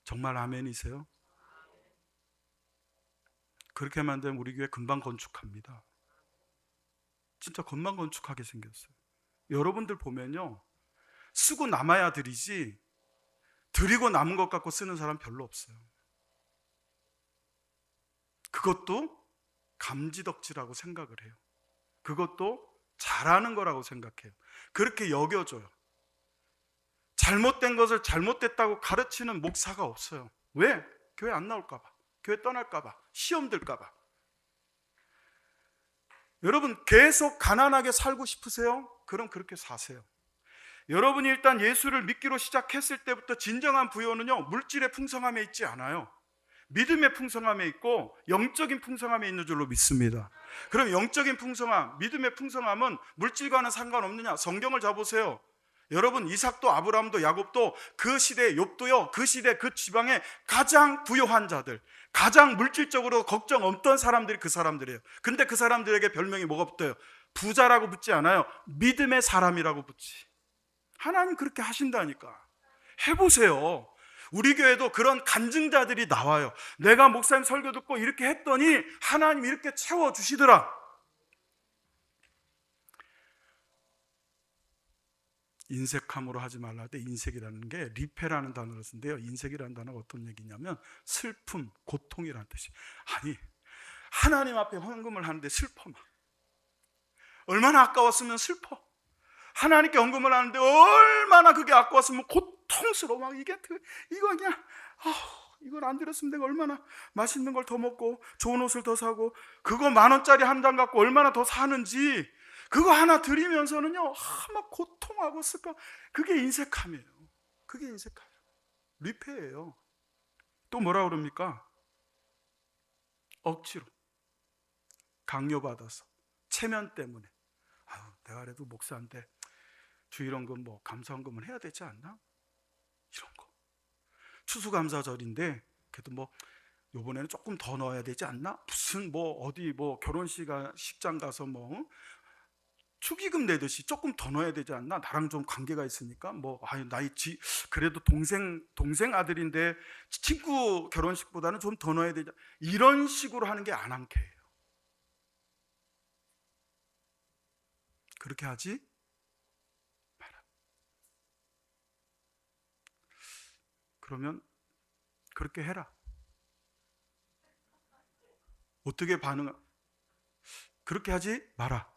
정말 아멘이세요? 그렇게만 되면 우리 교회 금방 건축합니다. 진짜 금방 건축하게 생겼어요. 여러분들 보면요, 쓰고 남아야 드리지 드리고 남은 것 갖고 쓰는 사람 별로 없어요. 그것도 감지덕지라고 생각을 해요. 그것도 잘하는 거라고 생각해요. 그렇게 여겨져요. 잘못된 것을 잘못됐다고 가르치는 목사가 없어요. 왜? 교회 안 나올까 봐, 교회 떠날까 봐, 시험 들까 봐. 여러분, 계속 가난하게 살고 싶으세요? 그럼 그렇게 사세요. 여러분이 일단 예수를 믿기로 시작했을 때부터 진정한 부여는요, 물질의 풍성함에 있지 않아요. 믿음의 풍성함에 있고 영적인 풍성함에 있는 줄로 믿습니다. 그럼 영적인 풍성함, 믿음의 풍성함은 물질과는 상관없느냐? 성경을 잡으세요. 여러분, 이삭도 아브라함도 야곱도 그 시대, 욥도요, 그 시대 그 지방에 가장 부유한 자들, 가장 물질적으로 걱정 없던 사람들이 그 사람들이에요. 근데 그 사람들에게 별명이 뭐가 붙어요? 부자라고 붙지 않아요. 믿음의 사람이라고 붙지. 하나님 그렇게 하신다니까. 해보세요. 우리 교회도 그런 간증자들이 나와요. 내가 목사님 설교 듣고 이렇게 했더니 하나님 이렇게 채워주시더라. 인색함으로 하지 말라 할 때 인색이라는 게 리페라는 단어를 쓴대요. 인색이라는 단어가 어떤 얘기냐면 슬픔, 고통이라는 뜻이. 아니, 하나님 앞에 헌금을 하는데 슬퍼. 막 얼마나 아까웠으면 슬퍼. 하나님께 헌금을 하는데 얼마나 그게 아까웠으면 고통스러워. 막 이거 그냥 이걸 안 드렸으면 내가 얼마나 맛있는 걸 더 먹고 좋은 옷을 더 사고 그거 10,000원짜리 한 장 갖고 얼마나 더 사는지, 그거 하나 드리면서는요 막 고통하고 슬퍼. 그게 인색함이에요. 그게 인색함이에요. 리페예요. 또 뭐라 그럽니까? 억지로 강요받아서 체면 때문에 아유, 내가 그래도 목사인데 주일원금 뭐 감사원금은 해야 되지 않나? 이런 거. 추수감사절인데 그래도 뭐 요번에는 조금 더 넣어야 되지 않나? 무슨 뭐 어디 뭐 결혼식장 가서 뭐 축의금 내듯이 조금 더 넣어야 되지 않나? 나랑 좀 관계가 있으니까 뭐 아유 그래도 동생 아들인데 친구 결혼식보다는 좀 더 넣어야 되지, 이런 식으로 하는 게 안한케예요. 그렇게 하지 마라. 그러면 그렇게 해라. 어떻게 그렇게 하지 마라.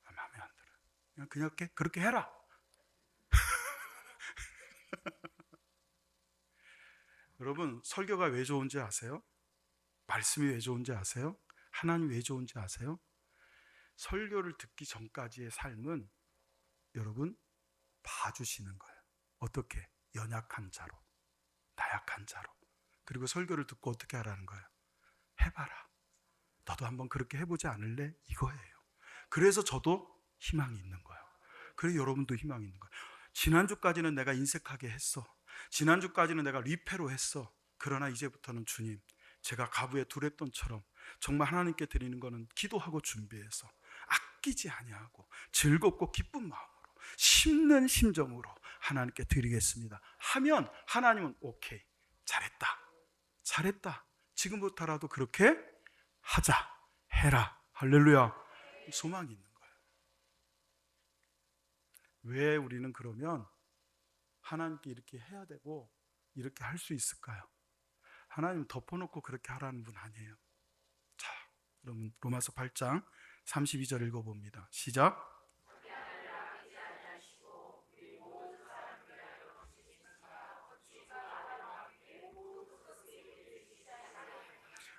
마음에 안 들어. 그냥 그렇게 해라. 여러분, 설교가 왜 좋은지 아세요? 말씀이 왜 좋은지 아세요? 하나님 왜 좋은지 아세요? 설교를 듣기 전까지의 삶은 여러분 봐주시는 거예요. 어떻게? 연약한 자로, 나약한 자로. 그리고 설교를 듣고 어떻게 하라는 거예요? 해봐라. 너도 한번 그렇게 해보지 않을래? 이거예요. 그래서 저도 희망이 있는 거예요. 그래서 여러분도 희망이 있는 거예요. 지난주까지는 내가 인색하게 했어. 지난주까지는 내가 리페로 했어. 그러나 이제부터는 주님, 제가 가부에 두랬돈처럼 정말 하나님께 드리는 거는 기도하고 준비해서 아끼지 아니하고 즐겁고 기쁜 마음으로 심는 심정으로 하나님께 드리겠습니다 하면 하나님은 오케이, 잘했다, 지금부터라도 그렇게 하자, 해라. 할렐루야. 소망이 있는 거예요. 왜 우리는 그러면 하나님께 이렇게 해야 되고 이렇게 할 수 있을까요? 하나님 덮어놓고 그렇게 하라는 분 아니에요. 자, 여러분 로마서 8장 32절 읽어봅니다. 시작.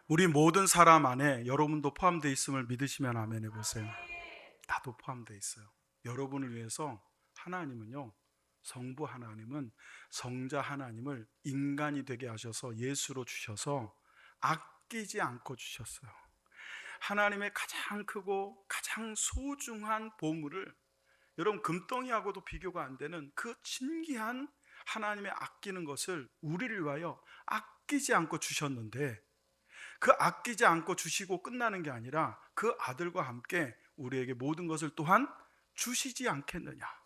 우리 모든 사람 안에 여러분도 포함되어 있음을 믿으시면 아멘 해보세요. 나도 포함되어 있어요. 여러분을 위해서 하나님은요, 성부 하나님은 성자 하나님을 인간이 되게 하셔서 예수로 주셔서 아끼지 않고 주셨어요. 하나님의 가장 크고 가장 소중한 보물을, 여러분 금덩이하고도 비교가 안 되는 그 신기한 하나님의 아끼는 것을 우리를 위하여 아끼지 않고 주셨는데, 그 아끼지 않고 주시고 끝나는 게 아니라 그 아들과 함께 우리에게 모든 것을 또한 주시지 않겠느냐.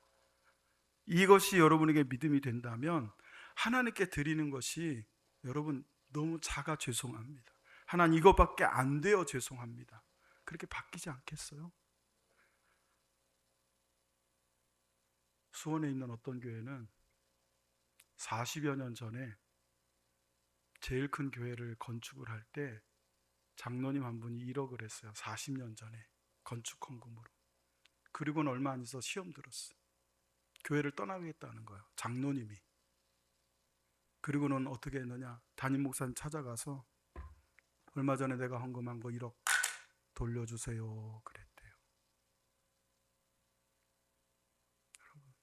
이것이 여러분에게 믿음이 된다면 하나님께 드리는 것이 여러분 너무 작아 죄송합니다. 하나님 이것밖에 안 돼요 죄송합니다. 그렇게 바뀌지 않겠어요? 수원에 있는 어떤 교회는 40여 년 전에 제일 큰 교회를 건축을 할 때 장로님 한 분이 1억을 했어요. 40년 전에 건축 헌금으로. 그리고는 얼마 안 있어 시험 들었어요. 교회를 떠나겠다는 거예요, 장로님이. 그리고는 어떻게 했느냐, 담임 목사님 찾아가서 얼마 전에 내가 헌금한 거 1억 돌려주세요 그랬대요. 여러분,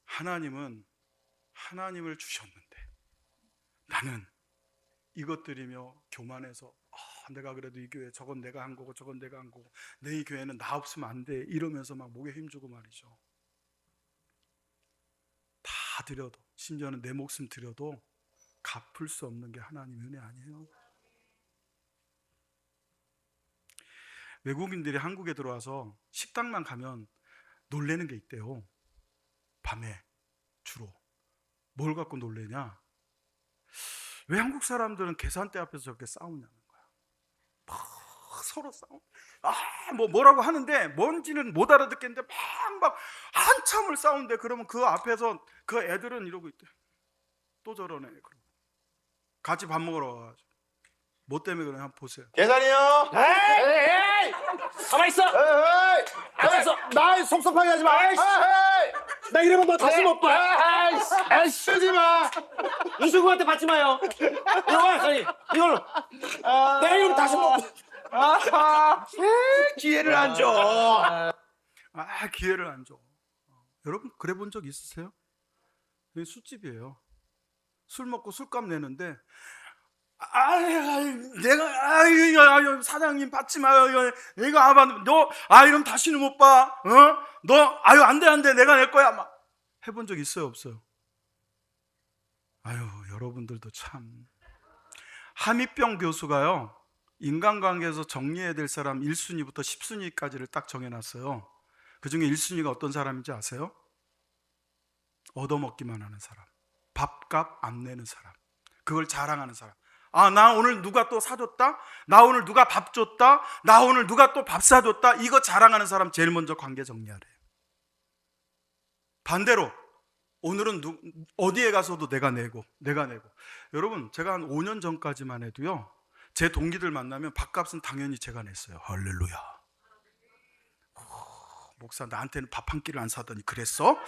하나님은 하나님을 주셨는데 나는 이것들이며 교만해서 내가 그래도 이 교회 저건 내가 한 거고 저건 내가 한 거고 내 이 교회는 나 없으면 안 돼 이러면서 막 목에 힘주고 말이죠. 다 드려도, 심지어는 내 목숨 드려도 갚을 수 없는 게 하나님 은혜 아니에요? 외국인들이 한국에 들어와서 식당만 가면 놀래는 게 있대요. 밤에 주로 뭘 갖고 놀래냐, 왜 한국 사람들은 계산대 앞에서 저렇게 싸우냐는 거야. 막 서로 싸우, 뭐라고 하는데 뭔지는 못 알아듣겠는데 막 한참을 싸운대. 그러면 그 앞에서 그 애들은 이러고 있대. 또 저러네. 그러고 같이 밥 먹으러 와가지고 뭐 때문에 그러냐 한번 보세요. 계산이요. 에이! 가만 있어. 가만 있어. 나 속섭하게 하지 마. 에이씨. 나 이러면 너 다시 못 봐. 에이씨, 쓰지 마. 이수구한테 받지 마요. 이거 와, 저기 이걸로. 내가 이러면 다시 못 봐. 기회를 안 줘. 기회를 안 줘. 여러분 그래 본 적 있으세요? 여기 술집이에요. 술 먹고 술값 내는데 내가 사장님 받지 마요. 내가 이러면 다시는 못 봐. 너 안 돼. 내가 낼 거야. 막 해본 적 있어요, 없어요? 여러분들도 참. 함익병 교수가요, 인간관계에서 정리해야 될 사람 1순위부터 10순위까지를 딱 정해놨어요. 그 중에 1순위가 어떤 사람인지 아세요? 얻어먹기만 하는 사람, 밥값 안 내는 사람, 그걸 자랑하는 사람. 나 오늘 누가 또 사줬다? 나 오늘 누가 밥 줬다? 나 오늘 누가 또 밥 사줬다? 이거 자랑하는 사람 제일 먼저 관계 정리하래요. 반대로 오늘은 어디에 가서도 내가 내고. 여러분, 제가 한 5년 전까지만 해도요, 제 동기들 만나면 밥값은 당연히 제가 냈어요. 할렐루야. 목사, 나한테는 밥 한 끼를 안 사더니 그랬어?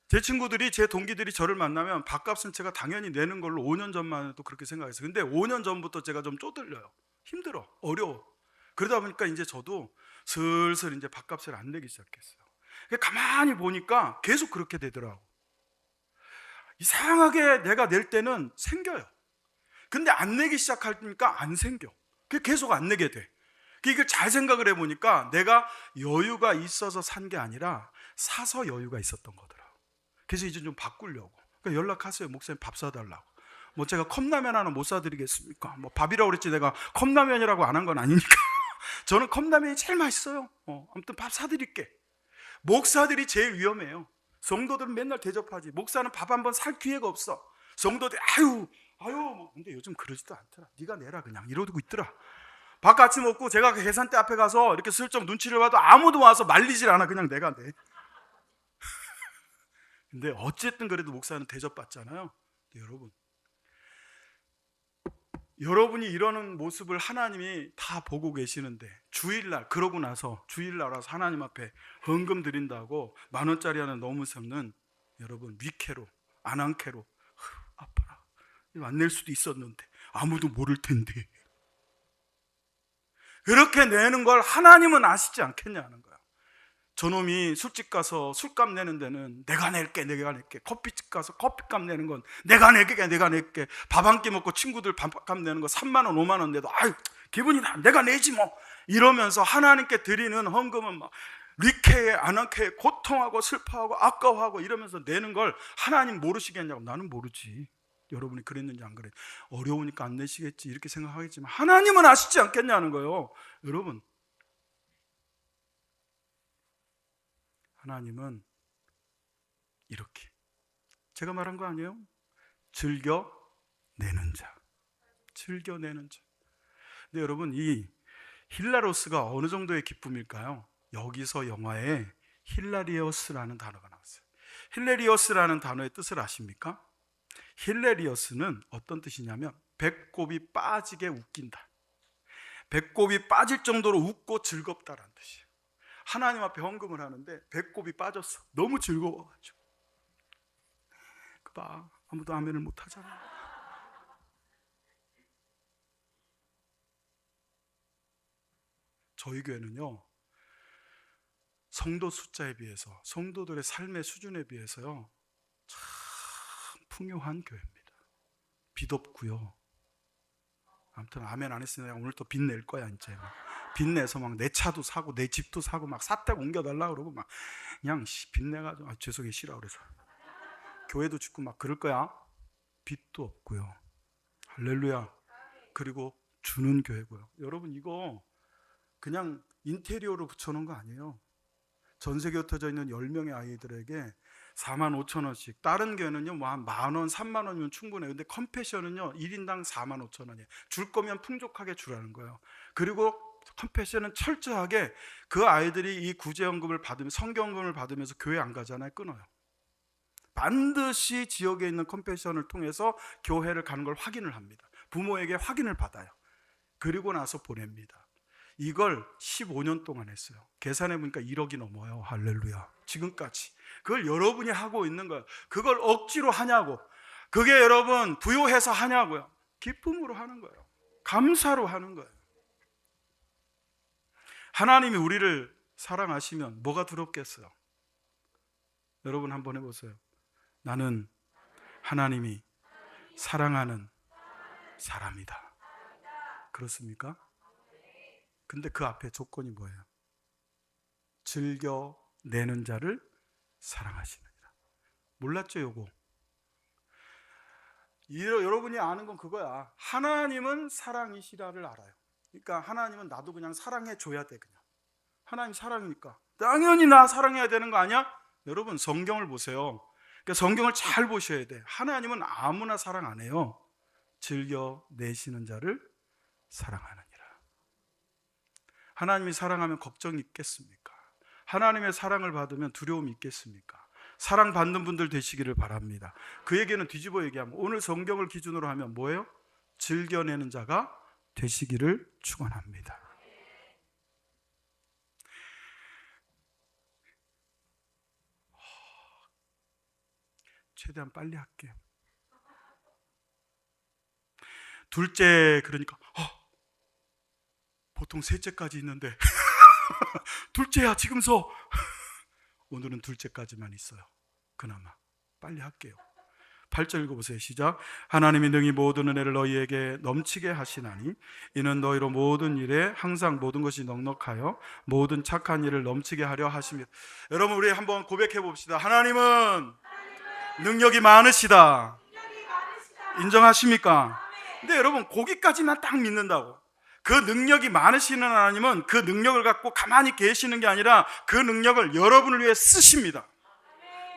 제 친구들이, 제 동기들이 저를 만나면 밥값은 제가 당연히 내는 걸로 5년 전만 해도 그렇게 생각했어요. 근데 5년 전부터 제가 좀 쪼들려요. 힘들어, 어려워. 그러다 보니까 이제 저도 슬슬 이제 밥값을 안 내기 시작했어요. 가만히 보니까 계속 그렇게 되더라고. 이상하게 내가 낼 때는 생겨요. 근데 안 내기 시작하니까 안 생겨. 계속 안 내게 돼. 이걸 잘 생각을 해보니까 내가 여유가 있어서 산 게 아니라 사서 여유가 있었던 거더라고. 그래서 이제 좀 바꾸려고. 그러니까 연락하세요. 목사님 밥 사달라고. 제가 컵라면 하나 못 사드리겠습니까? 밥이라고 그랬지 내가 컵라면이라고 안 한 건 아니니까. 저는 컵라면이 제일 맛있어요. 아무튼 밥 사드릴게. 목사들이 제일 위험해요. 성도들은 맨날 대접하지. 목사는 밥 한 번 살 기회가 없어. 성도들 근데 요즘 그러지도 않더라. 네가 내라 그냥 이러고 있더라. 밥 같이 먹고 제가 그 계산대 앞에 가서 이렇게 슬쩍 눈치를 봐도 아무도 와서 말리질 않아. 그냥 내가 내. 근데 어쨌든 그래도 목사는 대접받잖아요. 여러분, 여러분이 이러는 모습을 하나님이 다 보고 계시는데, 주일날 그러고 나서 주일날 와서 하나님 앞에 헌금 드린다고 10,000원짜리 하나 넘으서는 여러분 위캐로 안한캐로 아파라, 이거 안 낼 수도 있었는데 아무도 모를 텐데, 그렇게 내는 걸 하나님은 아시지 않겠냐는 거야. 저놈이 술집 가서 술값 내는 데는 내가 낼게. 커피집 가서 커피값 내는 건 내가 낼게. 밥 한 끼 먹고 친구들 밥값 내는 거 3만 원 5만 원 내도 기분이 나, 내가 내지 뭐, 이러면서 하나님께 드리는 헌금은 막 리케에 안한케에 고통하고 슬퍼하고 아까워하고 이러면서 내는 걸 하나님 모르시겠냐고. 나는 모르지. 여러분이 그랬는지 안 그래? 어려우니까 안 내시겠지 이렇게 생각하겠지만 하나님은 아시지 않겠냐는 거예요. 여러분, 하나님은 이렇게, 제가 말한 거 아니에요? 즐겨 내는 자. 근데 여러분, 이 힐라로스가 어느 정도의 기쁨일까요? 여기서 영화에 힐라리어스라는 단어가 나왔어요. 힐레리어스라는 단어의 뜻을 아십니까? 힐레리어스는 어떤 뜻이냐면 배꼽이 빠지게 웃긴다. 배꼽이 빠질 정도로 웃고 즐겁다라는 뜻이에요. 하나님 앞에 헌금을 하는데 배꼽이 빠졌어. 너무 즐거워가지고. 봐, 아무도 아멘을 못 하잖아. 저희 교회는요, 성도 숫자에 비해서, 성도들의 삶의 수준에 비해서요, 참 풍요한 교회입니다. 빚 없고요. 아무튼 아멘 안 했으니 내가 오늘 또 빚 낼 거야. 이제 빚 내서 막 내 차도 사고 내 집도 사고 막 사택 옮겨달라 그러고 막 그냥 빚 내가지고 죄송해 싫어 그래서 교회도 짓고 막 그럴 거야. 빚도 없고요. 할렐루야. 그리고 주는 교회고요. 여러분, 이거 그냥 인테리어로 붙여놓은 거 아니에요. 전세계 흩어져 있는 10명의 아이들에게 45,000원씩. 다른 교회는요 뭐 한 10,000원, 30,000원이면 충분해요. 근데 컴패션은요 1인당 45,000원이에요. 줄 거면 풍족하게 주라는 거예요. 그리고 컴패션은 철저하게 그 아이들이 이 구제연금을 받으면, 성경금을 받으면서 교회 안 가잖아요. 끊어요. 반드시 지역에 있는 컴패션을 통해서 교회를 가는 걸 확인을 합니다. 부모에게 확인을 받아요. 그리고 나서 보냅니다. 이걸 15년 동안 했어요. 계산해 보니까 1억이 넘어요. 할렐루야. 지금까지. 그걸 여러분이 하고 있는 거예요. 그걸 억지로 하냐고. 그게 여러분 부요해서 하냐고요. 기쁨으로 하는 거예요. 감사로 하는 거예요. 하나님이 우리를 사랑하시면 뭐가 두렵겠어요? 여러분 한번 해보세요. 나는 하나님이 사랑하는 사람이다. 그렇습니까? 근데 그 앞에 조건이 뭐예요? 즐겨내는 자를 사랑하시느니라. 몰랐죠, 요거? 여러분이 아는 건 그거야. 하나님은 사랑이시라를 알아요. 그러니까 하나님은 나도 그냥 사랑해 줘야 돼. 그냥 하나님 사랑이니까 당연히 나 사랑해야 되는 거 아니야? 여러분 성경을 보세요. 그러니까 성경을 잘 보셔야 돼. 하나님은 아무나 사랑 안 해요. 즐겨내시는 자를 사랑하느니라. 하나님이 사랑하면 걱정이 있겠습니까? 하나님의 사랑을 받으면 두려움이 있겠습니까? 사랑받는 분들 되시기를 바랍니다. 그 얘기는 뒤집어 얘기하면 오늘 성경을 기준으로 하면 뭐예요? 즐겨내는 자가 되시기를 축원합니다. 최대한 빨리 할게요. 둘째, 그러니까 보통 셋째까지 있는데 둘째야 지금서. 오늘은 둘째까지만 있어요. 그나마 빨리 할게요. 8절 읽어보세요. 시작. 하나님이 능히 모든 은혜를 너희에게 넘치게 하시나니 이는 너희로 모든 일에 항상 모든 것이 넉넉하여 모든 착한 일을 넘치게 하려 하십니다. 여러분 우리 한번 고백해 봅시다. 하나님은 능력이 많으시다. 인정하십니까? 근데 여러분 거기까지만 딱 믿는다고. 그 능력이 많으시는 하나님은 그 능력을 갖고 가만히 계시는 게 아니라 그 능력을 여러분을 위해 쓰십니다.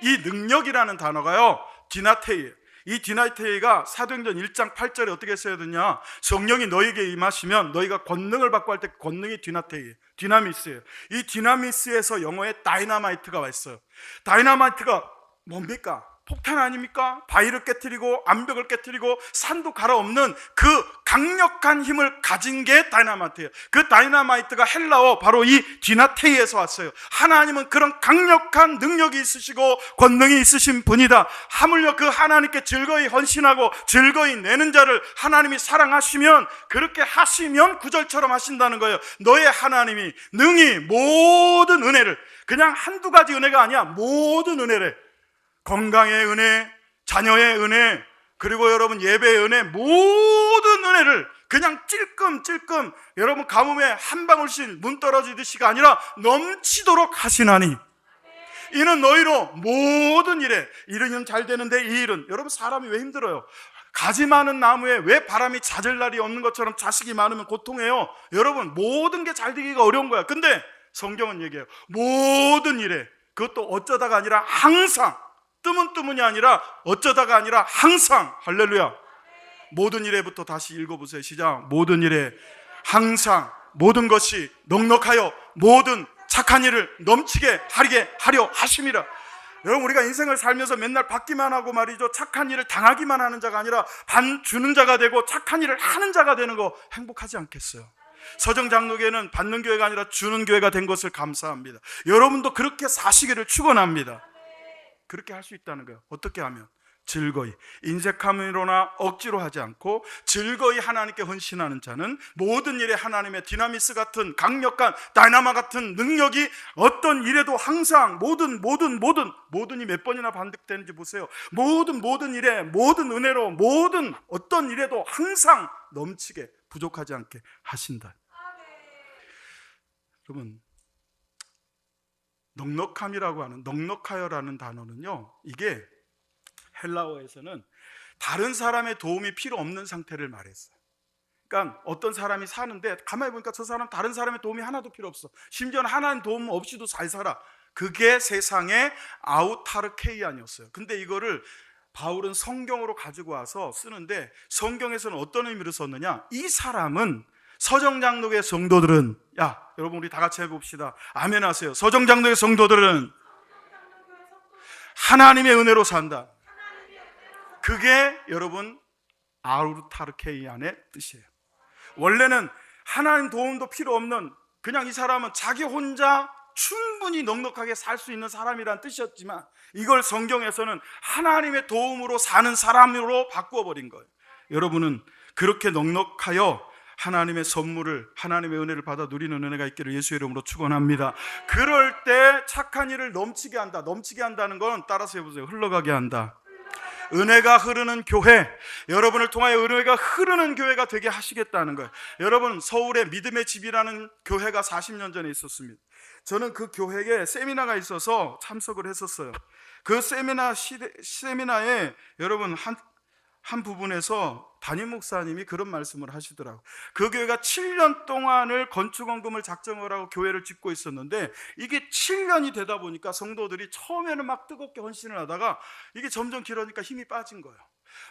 이 능력이라는 단어가요 디나테이예요. 이 디나테이가 사도행전 1장 8절에 어떻게 써야 되냐? 성령이 너희에게 임하시면 너희가 권능을 받고 할 때 권능이 디나테이예요. 디나미스예요. 이 디나미스에서 영어에 다이나마이트가 와 있어요. 다이나마이트가 뭡니까? 폭탄 아닙니까? 바위를 깨트리고 암벽을 깨트리고 산도 갈아엎는 그 강력한 힘을 가진 게 다이나마이트예요. 그 다이나마이트가 헬라어 바로 이 디나테이에서 왔어요. 하나님은 그런 강력한 능력이 있으시고 권능이 있으신 분이다. 하물며 그 하나님께 즐거이 헌신하고 즐거이 내는 자를 하나님이 사랑하시면 그렇게 하시면 구절처럼 하신다는 거예요. 너의 하나님이 능히 모든 은혜를, 그냥 한두 가지 은혜가 아니야, 모든 은혜를, 건강의 은혜, 자녀의 은혜, 그리고 여러분 예배의 은혜, 모든 은혜를 그냥 찔끔찔끔 여러분 가뭄에 한 방울씩 문 떨어지듯이가 아니라 넘치도록 하시나니 이는 너희로 모든 일에, 일은 잘 되는데 이 일은, 여러분 사람이 왜 힘들어요? 가지 많은 나무에 왜 바람이 잦을 날이 없는 것처럼 자식이 많으면 고통해요. 여러분 모든 게 잘 되기가 어려운 거야. 근데 성경은 얘기해요. 모든 일에, 그것도 어쩌다가 아니라 항상, 뜨문뜨문이 아니라 어쩌다가 아니라 항상. 할렐루야. 모든 일에부터 다시 읽어보세요. 시작. 모든 일에 항상 모든 것이 넉넉하여 모든 착한 일을 넘치게 하려 하심이라. 여러분 우리가 인생을 살면서 맨날 받기만 하고 말이죠, 착한 일을 당하기만 하는 자가 아니라 주는 자가 되고 착한 일을 하는 자가 되는 거 행복하지 않겠어요? 서정장로교회는 받는 교회가 아니라 주는 교회가 된 것을 감사합니다. 여러분도 그렇게 사시기를 축원합니다. 그렇게 할 수 있다는 거예요. 어떻게 하면? 즐거이, 인색함으로나 억지로 하지 않고 즐거이 하나님께 헌신하는 자는 모든 일에 하나님의 디나미스 같은 강력한 다이나마 같은 능력이 어떤 일에도 항상 모든이 몇 번이나 반복되는지 보세요. 모든 일에, 모든 은혜로, 모든 어떤 일에도 항상 넘치게, 부족하지 않게 하신다. 여러분 넉넉함이라고 하는, 넉넉하여라는 단어는요, 이게 헬라어에서는 다른 사람의 도움이 필요 없는 상태를 말했어요. 그러니까 어떤 사람이 사는데 가만히 보니까 저 사람 다른 사람의 도움이 하나도 필요 없어. 심지어는 하나님 도움 없이도 잘 살아. 그게 세상의 아우타르케이안이었어요. 근데 이거를 바울은 성경으로 가지고 와서 쓰는데 성경에서는 어떤 의미로 썼느냐? 이 사람은, 서정장로교의 성도들은, 야 여러분 우리 다 같이 해봅시다. 아멘 하세요. 서정장로교의 성도들은 하나님의 은혜로 산다. 그게 여러분 아우타르케이안의 뜻이에요. 원래는 하나님 도움도 필요 없는, 그냥 이 사람은 자기 혼자 충분히 넉넉하게 살 수 있는 사람이란 뜻이었지만 이걸 성경에서는 하나님의 도움으로 사는 사람으로 바꾸어 버린 거예요. 여러분은 그렇게 넉넉하여 하나님의 선물을, 하나님의 은혜를 받아 누리는 은혜가 있기를 예수의 이름으로 축원합니다. 그럴 때 착한 일을 넘치게 한다. 넘치게 한다는 건 따라서 해보세요. 흘러가게 한다. 은혜가 흐르는 교회, 여러분을 통하여 은혜가 흐르는 교회가 되게 하시겠다는 거예요. 여러분, 서울에 믿음의 집이라는 교회가 40년 전에 있었습니다. 저는 그 교회에 세미나가 있어서 참석을 했었어요. 그 세미나에 여러분 한 부분에서 담임 목사님이 그런 말씀을 하시더라고요. 그 교회가 7년 동안을 건축원금을 작정을 하고 교회를 짓고 있었는데, 이게 7년이 되다 보니까 성도들이 처음에는 막 뜨겁게 헌신을 하다가 이게 점점 길어지니까 힘이 빠진 거예요.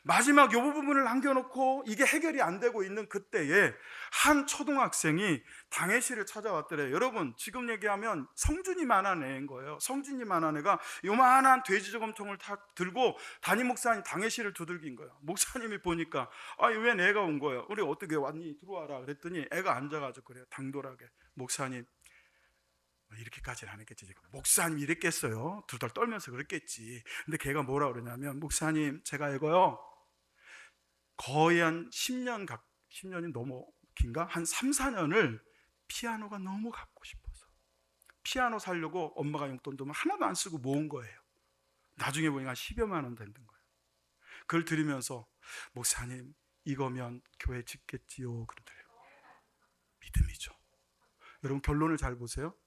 마지막 요 부분을 남겨놓고 이게 해결이 안 되고 있는 그때에 한 초등학생이 당회실을 찾아왔더래요. 여러분, 지금 얘기하면 성준이만한 애인 거예요. 성준이만한 애가 요만한 돼지 저금통을 다 들고 담임 목사님 당회실을 두들긴 거예요. 목사님이 보니까 왜 애가 온 거예요? 우리 어떻게 왔니? 들어와라. 그랬더니 애가 앉아가지고 그래요. 당돌하게, 목사님, 이렇게까지는 안 했겠지. 목사님 이랬겠어요. 둘둘 떨면서 그랬겠지. 근데 걔가 뭐라 그러냐면, 목사님, 제가 이거요 거의 한 10년이 너무 긴가? 한 3, 4년을 피아노가 너무 갖고 싶어서 피아노 사려고 엄마가 용돈도 하나도 안 쓰고 모은 거예요. 나중에 보니까 10여만 원 된다는 거예요. 그걸 들으면서, 목사님, 이거면 교회 짓겠지요 그러더래요. 믿음이죠. 여러분, 결론을 잘 보세요.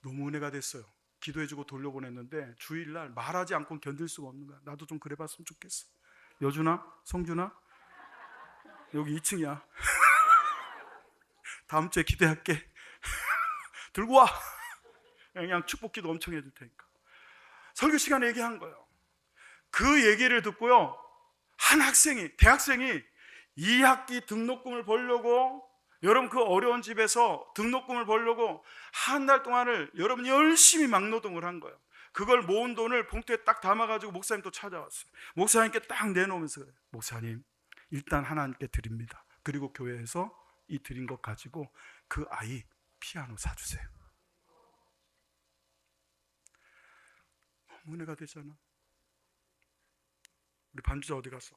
너무 은혜가 됐어요. 기도해주고 돌려보냈는데 주일날 말하지 않고 견딜 수가 없는 거야. 나도 좀 그래봤으면 좋겠어. 여준아, 성준아, 여기 2층이야. 다음 주에 기대할게. 들고 와. 그냥 축복기도 엄청 해줄 테니까. 설교 시간에 얘기한 거예요. 그 얘기를 듣고요, 한 대학생이 2학기 등록금을 벌려고, 여러분, 그 어려운 집에서 등록금을 벌려고 한 달 동안을 여러분 열심히 막노동을 한 거예요. 그걸 모은 돈을 봉투에 딱 담아가지고 목사님 또 찾아왔어요. 목사님께 딱 내놓으면서 그래요. 목사님, 일단 하나님께 드립니다. 그리고 교회에서 이 드린 것 가지고 그 아이 피아노 사주세요. 너무 은혜가 되잖아. 우리 반주자 어디 갔어?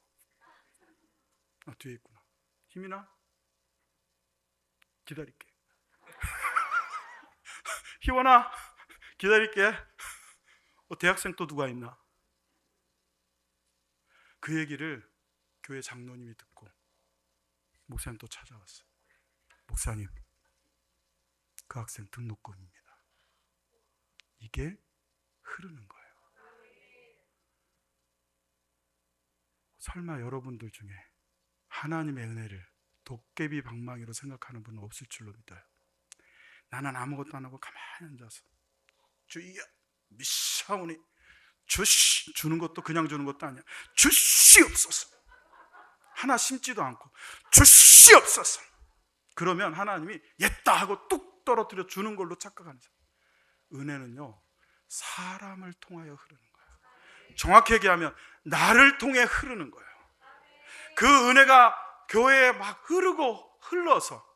뒤에 있구나. 희민아, 기다릴게. 희원아, 기다릴게. 대학생 또 누가 있나? 그 얘기를 교회 장로님이 듣고 목사님 또 찾아왔어요. 목사님, 그 학생 등록금입니다. 이게 흐르는 거예요. 설마 여러분들 중에 하나님의 은혜를 도깨비 방망이로 생각하는 분은 없을 줄로 믿어요. 나는 아무것도 안 하고 가만히 앉아서 주여 미사오니 주는 것도 그냥 주는 것도 아니야. 주시옵소서. 하나 심지도 않고 주시옵소서. 그러면 하나님이 옛다 하고 뚝 떨어뜨려 주는 걸로 착각하는 사람. 은혜는요, 사람을 통하여 흐르는 거예요. 정확히 얘기하면 나를 통해 흐르는 거예요. 그 은혜가 교회에 막 흐르고 흘러서,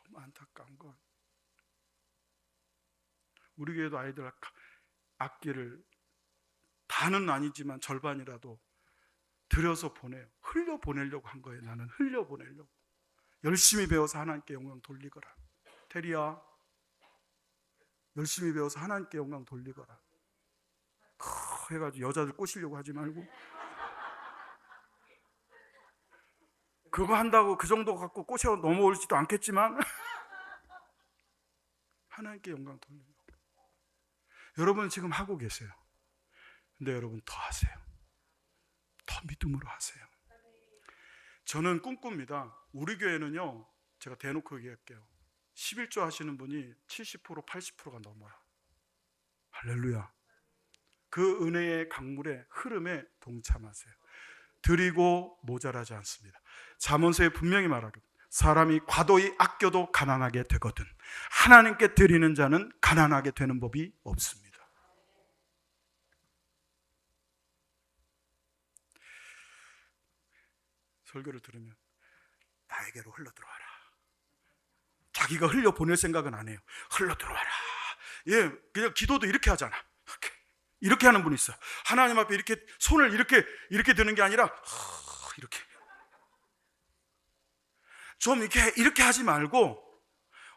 너무 안타까운 건 우리 교회도 아이들 악기를 다는 아니지만 절반이라도 들여서 보내요. 흘려보내려고 한 거예요. 나는 흘려보내려고. 열심히 배워서 하나님께 영광 돌리거라. 테리야, 열심히 배워서 하나님께 영광 돌리거라. 해가지고 여자들 꼬시려고 하지 말고. 그거 한다고 그 정도 갖고 꼬셔 넘어올지도 않겠지만 하나님께 영광 돌리려고. 여러분 지금 하고 계세요. 근데 여러분 더 하세요. 더 믿음으로 하세요. 저는 꿈꿉니다. 우리 교회는요, 제가 대놓고 얘기할게요. 11조 하시는 분이 70%, 80%가 넘어요. 할렐루야. 그 은혜의 강물의 흐름에 동참하세요. 드리고 모자라지 않습니다. 잠언서에 분명히 말하거든. 사람이 과도히 아껴도 가난하게 되거든 하나님께 드리는 자는 가난하게 되는 법이 없습니다. 설교를 들으면 나에게로 흘러들어와라. 자기가 흘려보낼 생각은 안 해요. 흘러들어와라. 예, 그냥 기도도 이렇게 하잖아. 이렇게 하는 분이 있어. 하나님 앞에 이렇게 손을 이렇게 드는 게 아니라 이렇게. 좀 이렇게 하지 말고,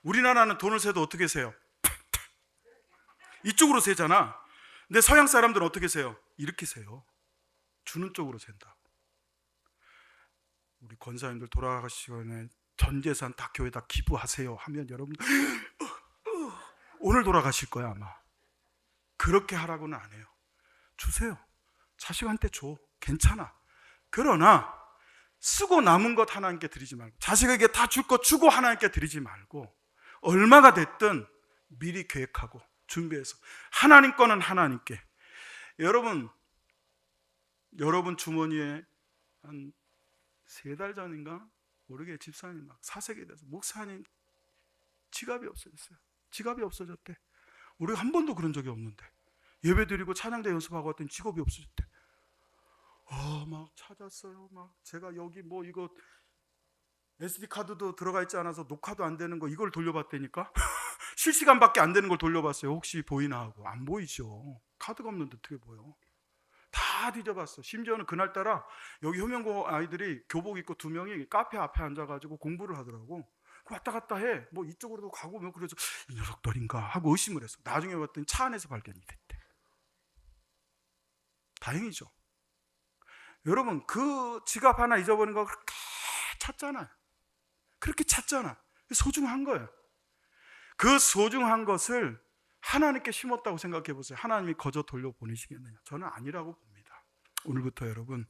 우리나라는 돈을 세도 어떻게 세요? 이쪽으로 세잖아. 근데 서양 사람들은 어떻게 세요? 이렇게 세요. 주는 쪽으로 샌다. 우리 권사님들 돌아가시기 전에 전 재산 다 교회에다 기부하세요 하면 여러분 오늘 돌아가실 거야 아마. 그렇게 하라고는 안 해요. 주세요. 자식한테 줘. 괜찮아. 그러나 쓰고 남은 것 하나님께 드리지 말고, 자식에게 다 줄 것 주고 하나님께 드리지 말고, 얼마가 됐든 미리 계획하고 준비해서 하나님 거는 하나님께. 여러분 주머니에 한 3달 전인가 모르게 집사님 막 사색이 돼서 목사님 지갑이 없어졌어요. 지갑이 없어졌대. 우리가 한 번도 그런 적이 없는데 예배 드리고 찬양대 연습하고 왔더니 지갑이 없어졌대. 막 찾았어요. 막 제가 여기 뭐 이거 SD 카드도 들어가 있지 않아서 녹화도 안 되는 거 이걸 돌려봤다니까. 실시간밖에 안 되는 걸 돌려봤어요. 혹시 보이나 하고. 안 보이죠. 카드가 없는데 어떻게 보여. 다 뒤져봤어. 심지어는 그날따라 여기 효명고 아이들이 교복 입고 2명이 카페 앞에 앉아가지고 공부를 하더라고. 왔다 갔다 해. 뭐 이쪽으로도 가고 뭐 그래서 이 녀석들인가 하고 의심을 했어. 나중에 봤더니 차 안에서 발견이 됐대. 다행이죠. 여러분 그 지갑 하나 잊어버린 거 그렇게 찾잖아요. 그렇게 찾잖아. 소중한 거예요. 그 소중한 것을 하나님께 심었다고 생각해 보세요. 하나님이 거저 돌려보내시겠느냐? 저는 아니라고 봅니다. 오늘부터 여러분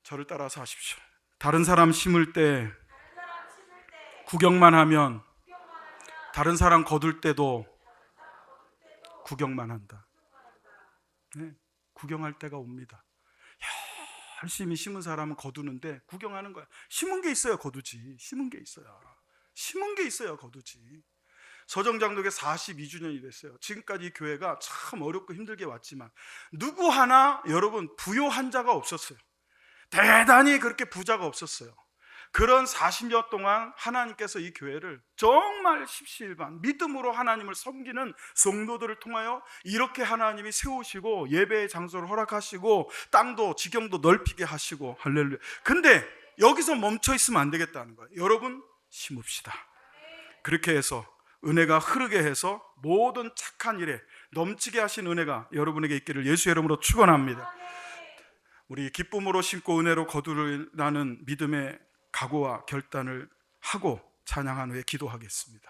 저를 따라서 하십시오. 다른 사람 심을 때 구경만 하면 다른 사람 거둘 때도 구경만 한다. 네, 구경할 때가 옵니다. 열심히 심은 사람은 거두는데 구경하는 거야. 심은 게 있어야 거두지. 심은 게 있어야 거두지. 서정장독의 42주년이 됐어요. 지금까지 이 교회가 참 어렵고 힘들게 왔지만 누구 하나 여러분 부요한 자가 없었어요. 대단히 그렇게 부자가 없었어요. 그런 40년 동안 하나님께서 이 교회를 정말 십시일반 믿음으로 하나님을 섬기는 성도들을 통하여 이렇게 하나님이 세우시고 예배의 장소를 허락하시고 땅도 지경도 넓히게 하시고 할렐루야. 근데 여기서 멈춰 있으면 안 되겠다는 거예요. 여러분 심읍시다. 그렇게 해서 은혜가 흐르게 해서 모든 착한 일에 넘치게 하신 은혜가 여러분에게 있기를 예수의 이름으로 축원합니다. 우리 기쁨으로 심고 은혜로 거두라는 믿음의 각오와 결단을 하고 찬양한 후에 기도하겠습니다.